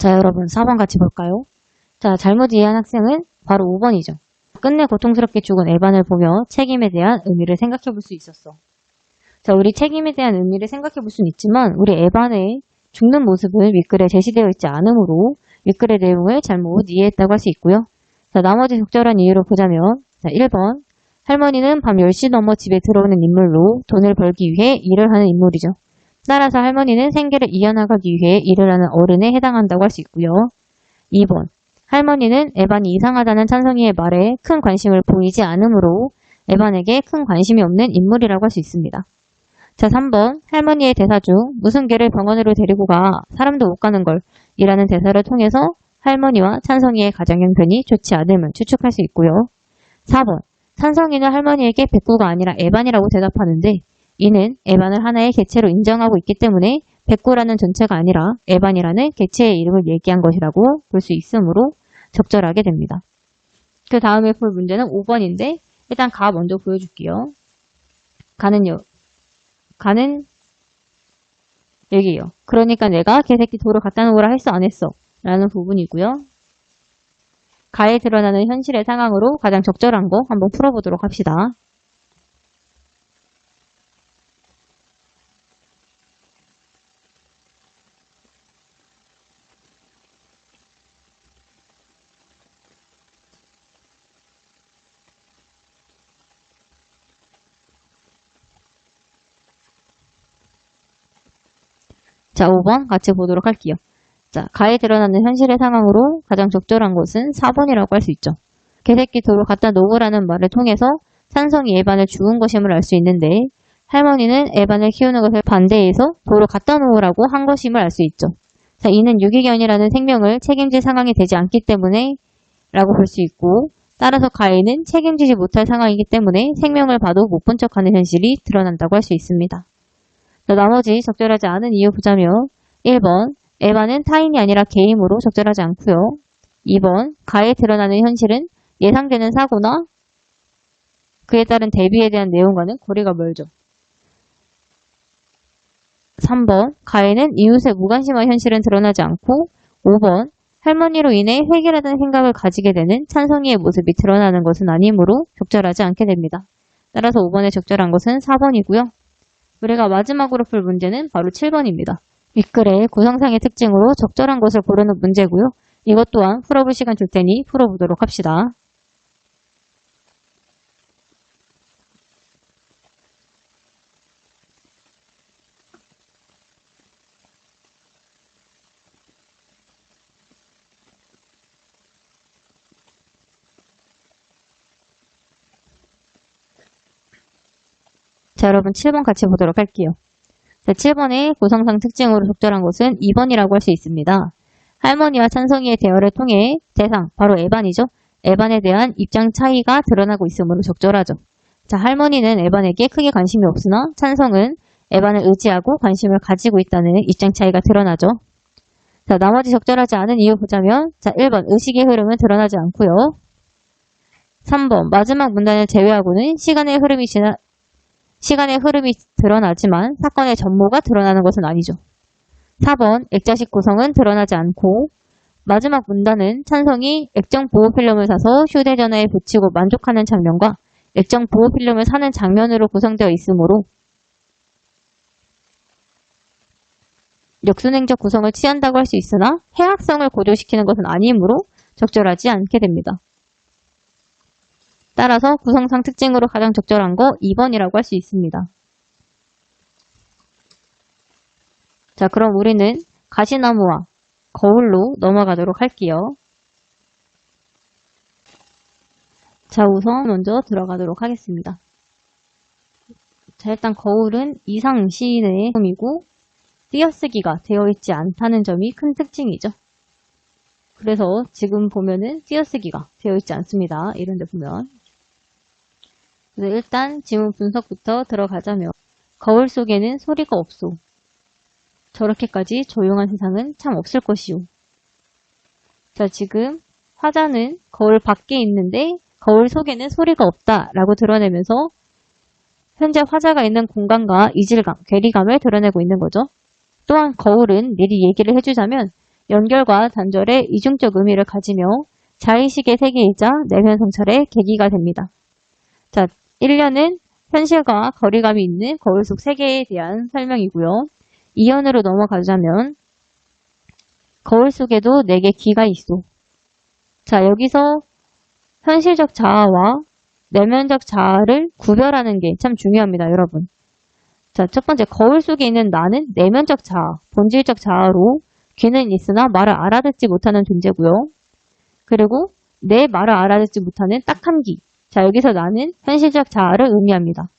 자, 여러분 4번 같이 볼까요? 자, 잘못 이해한 학생은 바로 5번이죠. 끝내 고통스럽게 죽은 에반을 보며 책임에 대한 의미를 생각해 볼 수 있었어. 자, 우리 책임에 대한 의미를 생각해 볼 수는 있지만 우리 에반의 죽는 모습은 윗글에 제시되어 있지 않으므로 윗글의 내용을 잘못 이해했다고 할 수 있고요. 자, 나머지 적절한 이유를 보자면 자, 1번 할머니는 밤 10시 넘어 집에 들어오는 인물로 돈을 벌기 위해 일을 하는 인물이죠. 따라서 할머니는 생계를 이어나가기 위해 일을 하는 어른에 해당한다고 할 수 있고요. 2번 할머니는 에반이 이상하다는 찬성이의 말에 큰 관심을 보이지 않으므로 에반에게 큰 관심이 없는 인물이라고 할 수 있습니다. 자, 3번 할머니의 대사 중 무슨 개를 병원으로 데리고 가 사람도 못 가는 걸 이라는 대사를 통해서 할머니와 찬성이의 가정 형편이 좋지 않음을 추측할 수 있고요. 4번 찬성이는 할머니에게 백구가 아니라 에반이라고 대답하는데 이는 에반을 하나의 개체로 인정하고 있기 때문에 백구라는 전체가 아니라 에반이라는 개체의 이름을 얘기한 것이라고 볼 수 있으므로 적절하게 됩니다. 그 다음에 볼 문제는 5번인데 일단 가 먼저 보여줄게요. 가는 여기요. 그러니까 내가 개새끼 도로 갖다 놓으라 했어 안 했어 라는 부분이고요. 가에 드러나는 현실의 상황으로 가장 적절한 거 한번 풀어보도록 합시다. 자, 5번 같이 보도록 할게요. 자, 가에 드러나는 현실의 상황으로 가장 적절한 것은 4번이라고 할 수 있죠. 개새끼 도로 갖다 놓으라는 말을 통해서 찬성이 에반을 죽은 것임을 알 수 있는데 할머니는 에반을 키우는 것을 반대해서 도로 갖다 놓으라고 한 것임을 알 수 있죠. 자, 이는 유기견이라는 생명을 책임질 상황이 되지 않기 때문에 라고 볼 수 있고 따라서 가에는 책임지지 못할 상황이기 때문에 생명을 봐도 못 본 척하는 현실이 드러난다고 할 수 있습니다. 자, 나머지 적절하지 않은 이유 보자면 1번 에반은 타인이 아니라 개임으로 적절하지 않고요. 2번 가에 드러나는 현실은 예상되는 사고나 그에 따른 대비에 대한 내용과는 거리가 멀죠. 3번 가에는 이웃의 무관심한 현실은 드러나지 않고 5번 할머니로 인해 회개라는 생각을 가지게 되는 찬성이의 모습이 드러나는 것은 아니므로 적절하지 않게 됩니다. 따라서 5번에 적절한 것은 4번이고요. 우리가 마지막으로 풀 문제는 바로 7번입니다. 윗글의 구성상의 특징으로 적절한 것을 고르는 문제고요. 이것 또한 풀어볼 시간 줄 테니 풀어보도록 합시다. 자, 여러분 7번 같이 보도록 할게요. 자, 7번의 구성상 특징으로 적절한 것은 2번이라고 할 수 있습니다. 할머니와 찬성이의 대화를 통해 대상, 바로 에반이죠. 에반에 대한 입장 차이가 드러나고 있으므로 적절하죠. 자, 할머니는 에반에게 크게 관심이 없으나 찬성은 에반을 의지하고 관심을 가지고 있다는 입장 차이가 드러나죠. 자, 나머지 적절하지 않은 이유 보자면 자, 1번 의식의 흐름은 드러나지 않고요. 3번 마지막 문단을 제외하고는 시간의 흐름이 드러나지만 사건의 전모가 드러나는 것은 아니죠. 4번 액자식 구성은 드러나지 않고 마지막 문단은 찬성이 액정 보호 필름을 사서 휴대전화에 붙이고 만족하는 장면과 액정 보호 필름을 사는 장면으로 구성되어 있으므로 역순행적 구성을 취한다고 할 수 있으나 해악성을 고조시키는 것은 아니므로 적절하지 않게 됩니다. 따라서 구성상 특징으로 가장 적절한 거 2번이라고 할 수 있습니다. 자, 그럼 우리는 가시나무와 거울로 넘어가도록 할게요. 자, 우선 먼저 들어가도록 하겠습니다. 자, 일단 거울은 이상 시인의 작품이고 띄어쓰기가 되어 있지 않다는 점이 큰 특징이죠. 그래서 지금 보면은 띄어쓰기가 되어 있지 않습니다. 이런 데 보면. 그래서 일단 지문 분석부터 들어가자면 거울 속에는 소리가 없소. 저렇게까지 조용한 세상은 참 없을 것이오. 자, 지금 화자는 거울 밖에 있는데 거울 속에는 소리가 없다라고 드러내면서 현재 화자가 있는 공간과 이질감, 괴리감을 드러내고 있는 거죠. 또한 거울은 미리 얘기를 해주자면 연결과 단절의 이중적 의미를 가지며 자의식의 세계이자 내면 성찰의 계기가 됩니다. 자, 1년은 현실과 거리감이 있는 거울 속 세계에 대한 설명이고요. 2연으로 넘어가자면 거울 속에도 내게 귀가 있소. 자, 여기서 현실적 자아와 내면적 자아를 구별하는 게 참 중요합니다, 여러분. 자, 첫 번째, 거울 속에 있는 나는 내면적 자아, 본질적 자아로 귀는 있으나 말을 알아듣지 못하는 존재고요. 그리고 내 말을 알아듣지 못하는 딱한 귀. 자, 여기서 나는 현실적 자아를 의미합니다.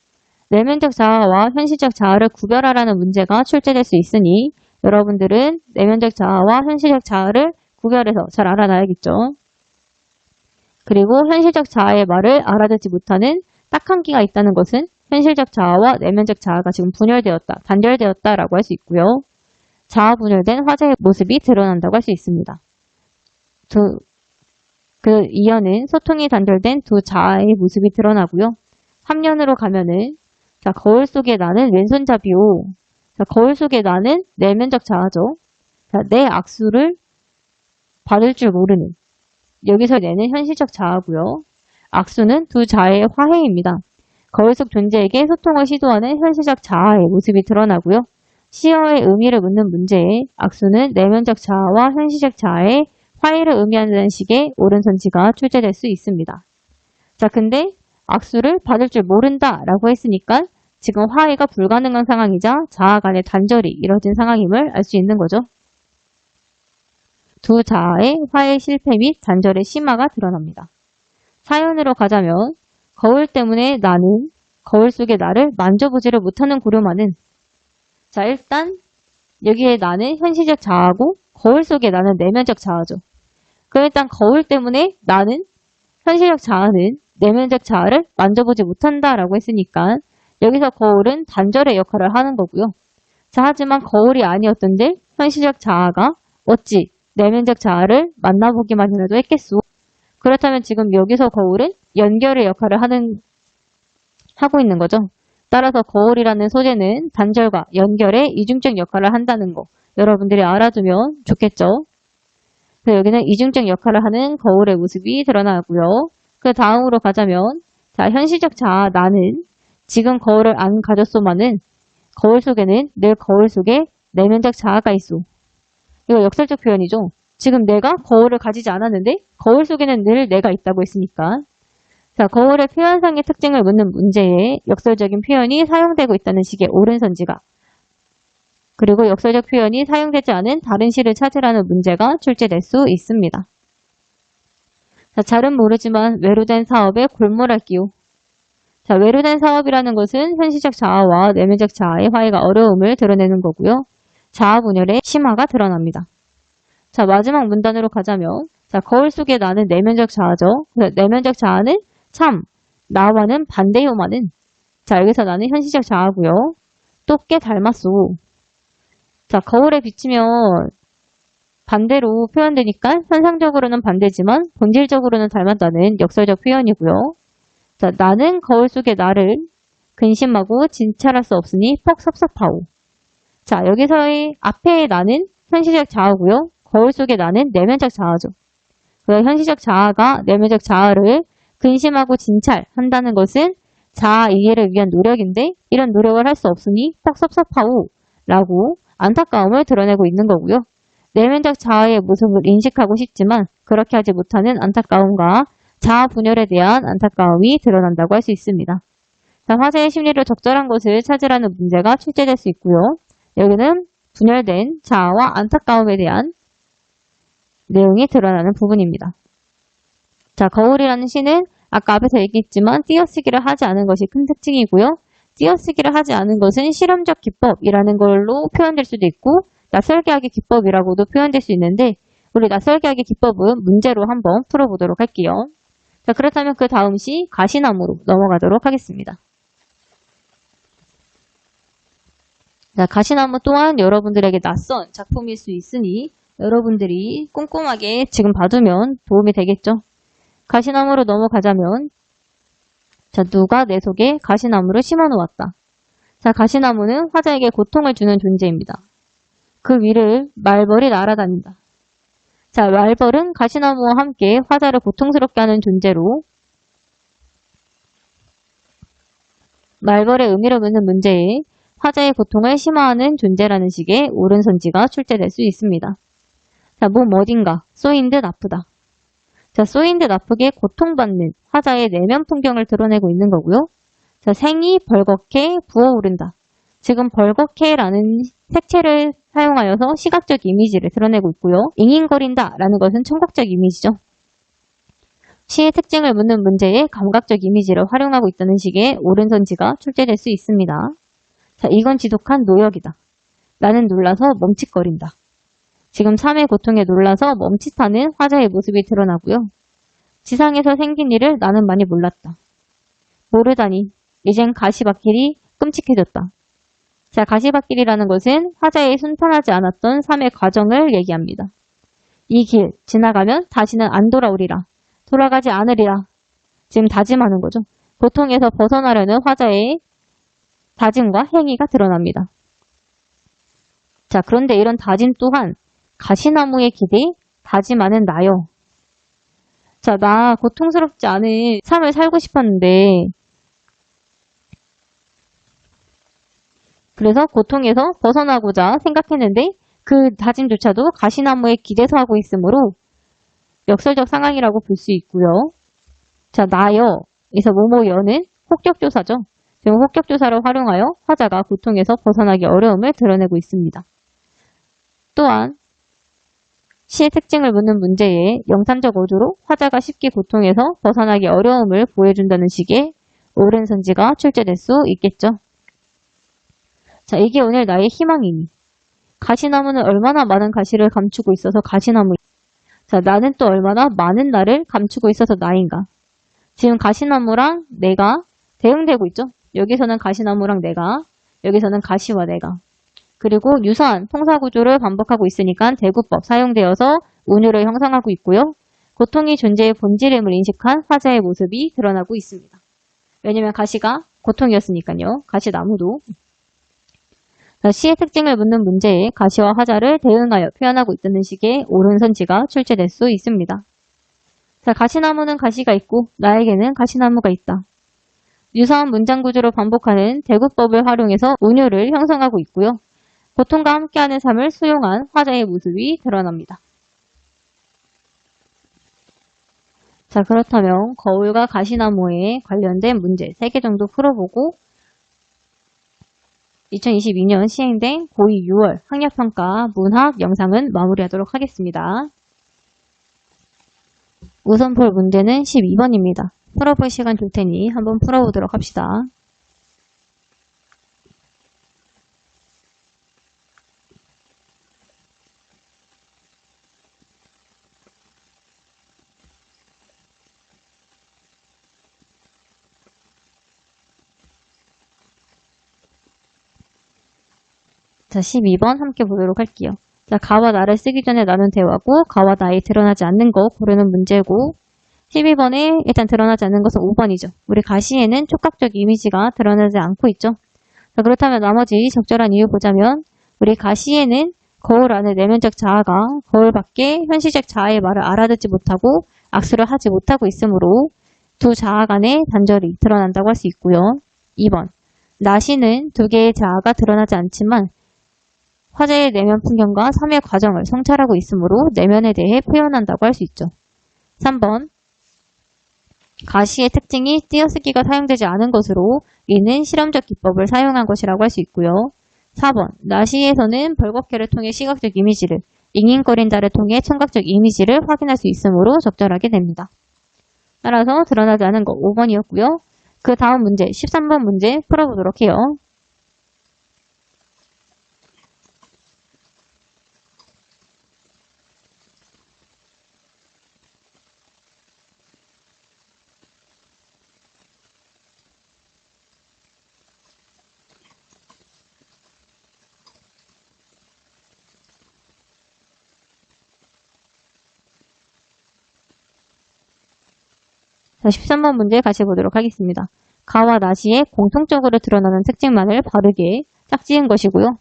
내면적 자아와 현실적 자아를 구별하라는 문제가 출제될 수 있으니 여러분들은 내면적 자아와 현실적 자아를 구별해서 잘 알아놔야겠죠. 그리고 현실적 자아의 말을 알아듣지 못하는 딱한 귀가 있다는 것은 현실적 자아와 내면적 자아가 지금 분열되었다, 단절되었다라고 할 수 있고요. 자아 분열된 화제의 모습이 드러난다고 할 수 있습니다. 그 이어는 소통이 단절된 두 자아의 모습이 드러나고요. 3년으로 가면은 자, 거울 속에 나는 왼손잡이요. 자, 거울 속에 나는 내면적 자아죠. 자, 내 악수를 받을 줄 모르는 여기서 내는 현실적 자아고요. 악수는 두 자아의 화해입니다. 거울 속 존재에게 소통을 시도하는 현실적 자아의 모습이 드러나고요. 시어의 의미를 묻는 문제에 악수는 내면적 자아와 현실적 자아의 화해를 의미하는 식의 오른손지가 출제될 수 있습니다. 자, 근데 악수를 받을 줄 모른다라고 했으니까 지금 화해가 불가능한 상황이자 자아 간의 단절이 이뤄진 상황임을 알 수 있는 거죠. 두 자아의 화해 실패 및 단절의 심화가 드러납니다. 사연으로 가자면 거울 때문에 나는 거울 속의 나를 만져보지를 못하는 고려만은 자, 일단 여기에 나는 현실적 자아고 거울 속의 나는 내면적 자아죠. 그럼 일단 거울 때문에 나는 현실적 자아는 내면적 자아를 만져보지 못한다라고 했으니까 여기서 거울은 단절의 역할을 하는 거고요. 자, 하지만 거울이 아니었던데 현실적 자아가 어찌 내면적 자아를 만나보기만이라도 했겠소. 그렇다면 지금 여기서 거울은 연결의 역할을 하고 있는 거죠. 따라서 거울이라는 소재는 단절과 연결의 이중적 역할을 한다는 거 여러분들이 알아두면 좋겠죠. 그래서 여기는 이중적 역할을 하는 거울의 모습이 드러나고요. 그 다음으로 가자면 자, 현실적 자아 나는 지금 거울을 안 가졌소만은 거울 속에는 늘 거울 속에 내면적 자아가 있소. 이거 역설적 표현이죠. 지금 내가 거울을 가지지 않았는데 거울 속에는 늘 내가 있다고 했으니까. 자, 거울의 표현상의 특징을 묻는 문제에 역설적인 표현이 사용되고 있다는 식의 오른손지가 그리고 역설적 표현이 사용되지 않은 다른 시를 찾으라는 문제가 출제될 수 있습니다. 자, 잘은 모르지만 외로된 사업에 골몰할기요. 자, 외로된 사업이라는 것은 현실적 자아와 내면적 자아의 화해가 어려움을 드러내는 거고요. 자아 분열의 심화가 드러납니다. 자, 마지막 문단으로 가자면 자, 거울 속에 나는 내면적 자아죠. 내면적 자아는 참 나와는 반대요만은 자, 여기서 나는 현실적 자아고요. 또 꽤 닮았소. 자, 거울에 비치면 반대로 표현되니까 현상적으로는 반대지만 본질적으로는 닮았다는 역설적 표현이고요. 자, 나는 거울 속의 나를 근심하고 진찰할 수 없으니 퍽 섭섭하오. 자, 여기서의 앞에 나는 현실적 자아고요. 거울 속의 나는 내면적 자아죠. 그 현실적 자아가 내면적 자아를 근심하고 진찰한다는 것은 자아 이해를 위한 노력인데 이런 노력을 할 수 없으니 퍽 섭섭하오 라고 안타까움을 드러내고 있는 거고요. 내면적 자아의 모습을 인식하고 싶지만 그렇게 하지 못하는 안타까움과 자아 분열에 대한 안타까움이 드러난다고 할 수 있습니다. 자, 화제의 심리를 적절한 것을 찾으라는 문제가 출제될 수 있고요. 여기는 분열된 자아와 안타까움에 대한 내용이 드러나는 부분입니다. 자, 거울이라는 시는 아까 앞에서 얘기했지만 띄어쓰기를 하지 않은 것이 큰 특징이고요. 띄어쓰기를 하지 않은 것은 실험적 기법이라는 걸로 표현될 수도 있고 낯설게하기 기법이라고도 표현될 수 있는데 우리 낯설게하기 기법은 문제로 한번 풀어보도록 할게요. 자, 그렇다면 그 다음 시 가시나무로 넘어가도록 하겠습니다. 자, 가시나무 또한 여러분들에게 낯선 작품일 수 있으니 여러분들이 꼼꼼하게 지금 봐두면 도움이 되겠죠. 가시나무로 넘어가자면 자, 누가 내 속에 가시나무를 심어놓았다. 자, 가시나무는 화자에게 고통을 주는 존재입니다. 그 위를 말벌이 날아다닌다. 자, 말벌은 가시나무와 함께 화자를 고통스럽게 하는 존재로 말벌의 의미로 묻는 문제에 화자의 고통을 심화하는 존재라는 식의 옳은 선지가 출제될 수 있습니다. 자, 몸 어딘가 쏘인 듯 아프다. 자, 쏘인 듯 아프게 고통받는 화자의 내면 풍경을 드러내고 있는 거고요. 자, 생이 벌겋게 부어오른다. 지금 벌겋게라는 색채를 사용하여서 시각적 이미지를 드러내고 있고요. 잉잉거린다 라는 것은 청각적 이미지죠. 시의 특징을 묻는 문제에 감각적 이미지를 활용하고 있다는 식의 옳은 선지가 출제될 수 있습니다. 자, 이건 지독한 노역이다. 나는 놀라서 멈칫거린다. 지금 삶의 고통에 놀라서 멈칫하는 화자의 모습이 드러나고요. 지상에서 생긴 일을 나는 많이 몰랐다. 모르다니 이젠 가시밭길이 끔찍해졌다. 자, 가시밭길이라는 것은 화자의 순탄하지 않았던 삶의 과정을 얘기합니다. 이 길 지나가면 다시는 안 돌아오리라. 돌아가지 않으리라. 지금 다짐하는 거죠. 고통에서 벗어나려는 화자의 다짐과 행위가 드러납니다. 자, 그런데 이런 다짐 또한 가시나무의 길이 다짐하는 나요. 자, 나 고통스럽지 않은 삶을 살고 싶었는데 그래서 고통에서 벗어나고자 생각했는데 그 다짐조차도 가시나무의 길에서 하고 있으므로 역설적 상황이라고 볼 수 있고요. 자, 나요. 에서 뭐뭐여는 혹격조사죠. 지금 혹격조사를 활용하여 화자가 고통에서 벗어나기 어려움을 드러내고 있습니다. 또한 시의 특징을 묻는 문제에 영상적 어조로 화자가 쉽게 고통에서 벗어나기 어려움을 보여준다는 식의 옳은 선지가 출제될 수 있겠죠. 자, 이게 오늘 나의 희망이니. 가시나무는 얼마나 많은 가시를 감추고 있어서 가시나무. 자, 나는 또 얼마나 많은 나를 감추고 있어서 나인가. 지금 가시나무랑 내가 대응되고 있죠. 여기서는 가시나무랑 내가, 여기서는 가시와 내가. 그리고 유사한 통사구조를 반복하고 있으니까 대구법 사용되어서 운율을 형성하고 있고요. 고통이 존재의 본질임을 인식한 화자의 모습이 드러나고 있습니다. 왜냐면 가시가 고통이었으니까요. 가시나무도. 시의 특징을 묻는 문제에 가시와 화자를 대응하여 표현하고 있다는 식의 옳은 선지가 출제될 수 있습니다. 자, 가시나무는 가시가 있고 나에게는 가시나무가 있다. 유사한 문장 구조를 반복하는 대구법을 활용해서 운율을 형성하고 있고요. 고통과 함께하는 삶을 수용한 화자의 모습이 드러납니다. 자, 그렇다면 거울과 가시나무에 관련된 문제 3개 정도 풀어보고 2022년 시행된 고2 6월 학력평가 문학 영상은 마무리하도록 하겠습니다. 우선 볼 문제는 12번입니다. 풀어볼 시간 줄 테니 한번 풀어보도록 합시다. 자, 12번 함께 보도록 할게요. 자, 가와 나를 쓰기 전에 나눈 대화고 가와 나에 드러나지 않는 거 고르는 문제고 12번에 일단 드러나지 않는 것은 5번이죠. 우리 가시에는 촉각적 이미지가 드러나지 않고 있죠. 자, 그렇다면 나머지 적절한 이유 보자면 우리 가시에는 거울 안에 내면적 자아가 거울 밖에 현실적 자아의 말을 알아듣지 못하고 악수를 하지 못하고 있으므로 두 자아 간의 단절이 드러난다고 할 수 있고요. 2번, 나시는 두 개의 자아가 드러나지 않지만 화자의 내면 풍경과 삶의 과정을 성찰하고 있으므로 내면에 대해 표현한다고 할 수 있죠. 3번, 가시의 특징이 띄어쓰기가 사용되지 않은 것으로 이는 실험적 기법을 사용한 것이라고 할 수 있고요. 4번, 나시에서는 벌겋게를 통해 시각적 이미지를, 잉잉거린다를 통해 청각적 이미지를 확인할 수 있으므로 적절하게 됩니다. 따라서 드러나지 않은 거 5번이었고요. 그 다음 문제 13번 문제 풀어보도록 해요. 자, 13번 문제 같이 보도록 하겠습니다. 가와 나시의 공통적으로 드러나는 특징만을 바르게 짝지은 것이고요.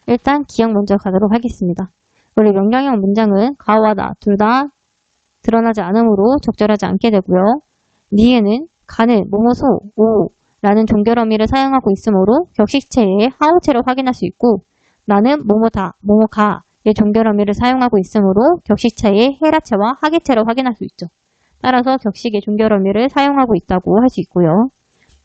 일단 기억 먼저 가도록 하겠습니다. 우리 명령형 문장은 가와 나 둘 다 드러나지 않으므로 적절하지 않게 되고요. 니에는 가는 뭐뭐소 오 라는 종결어미를 사용하고 있으므로 격식체의 하오체를 확인할 수 있고 나는 뭐뭐다 뭐뭐가의 종결어미를 사용하고 있으므로 격식체의 헤라체와 하계체를 확인할 수 있죠. 따라서 격식의 종결어미를 사용하고 있다고 할 수 있고요.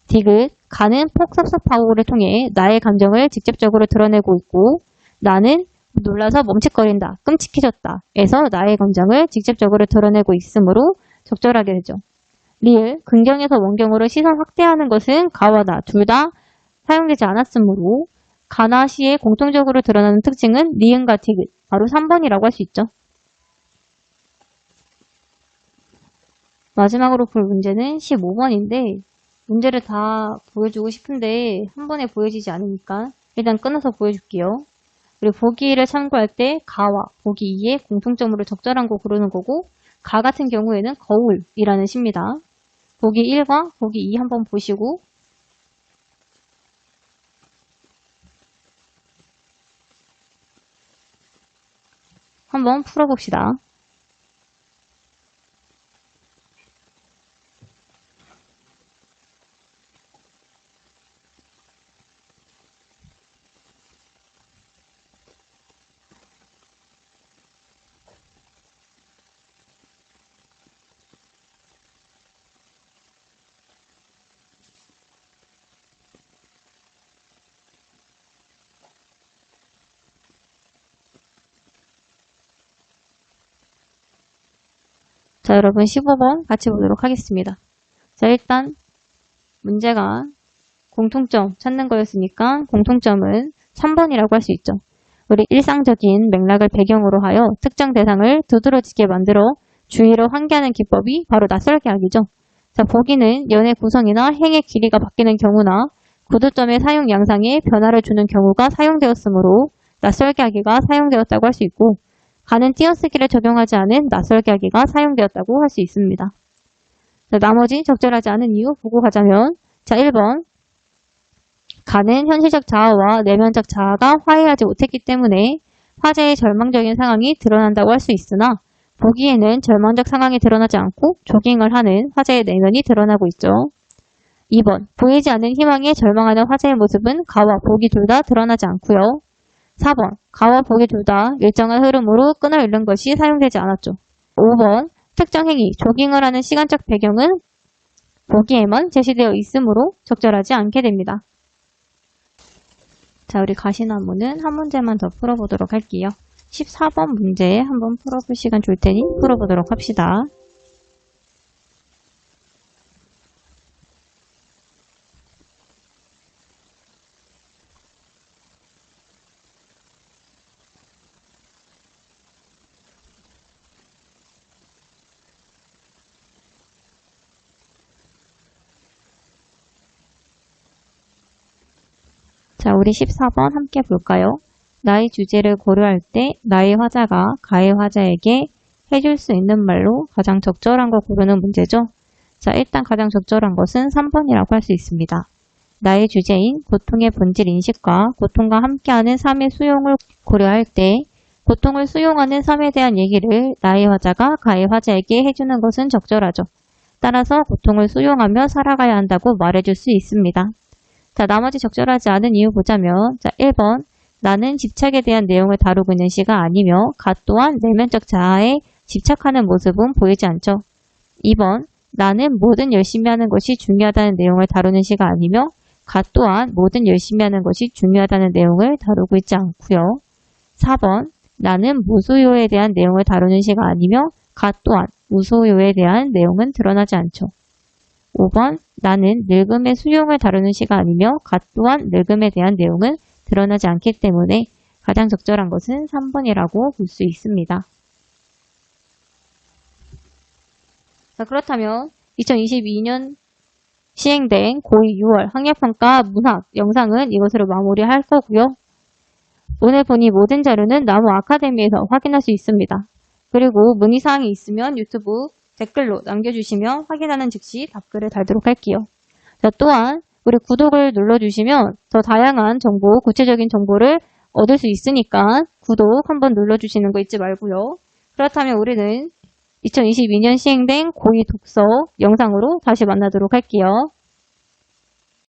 디귿 가는 폭섭섭하고를 통해 나의 감정을 직접적으로 드러내고 있고 나는 놀라서 멈칫거린다, 끔찍해졌다 에서 나의 감정을 직접적으로 드러내고 있으므로 적절하게 되죠. 리을 긍정에서 원경으로 시선 확대하는 것은 가와 나 둘 다 사용되지 않았으므로 가나 시에 공통적으로 드러나는 특징은 니은과 디귿 바로 3번이라고 할 수 있죠. 마지막으로 볼 문제는 15번인데 문제를 다 보여주고 싶은데 한 번에 보여지지 않으니까 일단 끊어서 보여줄게요. 그리고 보기 1을 참고할 때 가와 보기 2의 공통점으로 적절한 거 고르는 거고 가 같은 경우에는 거울이라는 시입니다. 보기 1과 보기 2 한번 보시고 한번 풀어봅시다. 자, 여러분 15번 같이 보도록 하겠습니다. 자, 일단 문제가 공통점 찾는 거였으니까 공통점은 3번이라고 할 수 있죠. 우리 일상적인 맥락을 배경으로 하여 특정 대상을 두드러지게 만들어 주의를 환기하는 기법이 바로 낯설게 하기죠. 자, 보기는 연의 구성이나 행의 길이가 바뀌는 경우나 구두점의 사용 양상에 변화를 주는 경우가 사용되었으므로 낯설게 하기가 사용되었다고 할 수 있고 가는 띄어쓰기를 적용하지 않은 낯설게 하기가 사용되었다고 할 수 있습니다. 자, 나머지 적절하지 않은 이유 보고 가자면 자 1번 가는 현실적 자아와 내면적 자아가 화해하지 못했기 때문에 화제의 절망적인 상황이 드러난다고 할 수 있으나 보기에는 절망적 상황이 드러나지 않고 조깅을 하는 화제의 내면이 드러나고 있죠. 2번 보이지 않는 희망에 절망하는 화제의 모습은 가와 보기 둘 다 드러나지 않고요. 4번 가와 보기 둘 다 일정한 흐름으로 끈을 잃는 것이 사용되지 않았죠. 5번 특정 행위, 조깅을 하는 시간적 배경은 보기에만 제시되어 있으므로 적절하지 않게 됩니다. 자, 우리 가시나무는 한 문제만 더 풀어보도록 할게요. 14번 문제 한번 풀어볼 시간 줄 테니 풀어보도록 합시다. 자, 우리 14번 함께 볼까요? 나의 주제를 고려할 때 나의 화자가 가의 화자에게 해줄 수 있는 말로 가장 적절한 거 고르는 문제죠. 자, 일단 가장 적절한 것은 3번이라고 할 수 있습니다. 나의 주제인 고통의 본질 인식과 고통과 함께하는 삶의 수용을 고려할 때 고통을 수용하는 삶에 대한 얘기를 나의 화자가 가의 화자에게 해주는 것은 적절하죠. 따라서 고통을 수용하며 살아가야 한다고 말해줄 수 있습니다. 자, 나머지 적절하지 않은 이유 보자면 자, 1번 나는 집착에 대한 내용을 다루고 있는 시가 아니며 가 또한 내면적 자아에 집착하는 모습은 보이지 않죠. 2번 나는 뭐든 열심히 하는 것이 중요하다는 내용을 다루는 시가 아니며 가 또한 뭐든 열심히 하는 것이 중요하다는 내용을 다루고 있지 않고요. 4번 나는 무소유에 대한 내용을 다루는 시가 아니며 가 또한 무소유에 대한 내용은 드러나지 않죠. 5번 나는 늙음의 수용을 다루는 시가 아니며 가 또한 늙음에 대한 내용은 드러나지 않기 때문에 가장 적절한 것은 3번이라고 볼 수 있습니다. 자, 그렇다면 2022년 시행된 고2 6월 학력평가 문학 영상은 이것으로 마무리할 거고요. 오늘 보니 모든 자료는 나무 아카데미에서 확인할 수 있습니다. 그리고 문의사항이 있으면 유튜브 댓글로 남겨주시면 확인하는 즉시 답글을 달도록 할게요. 자, 또한 우리 구독을 눌러주시면 더 다양한 정보, 구체적인 정보를 얻을 수 있으니까 구독 한번 눌러주시는 거 잊지 말고요. 그렇다면 우리는 2022년 시행된 고2 독서 영상으로 다시 만나도록 할게요.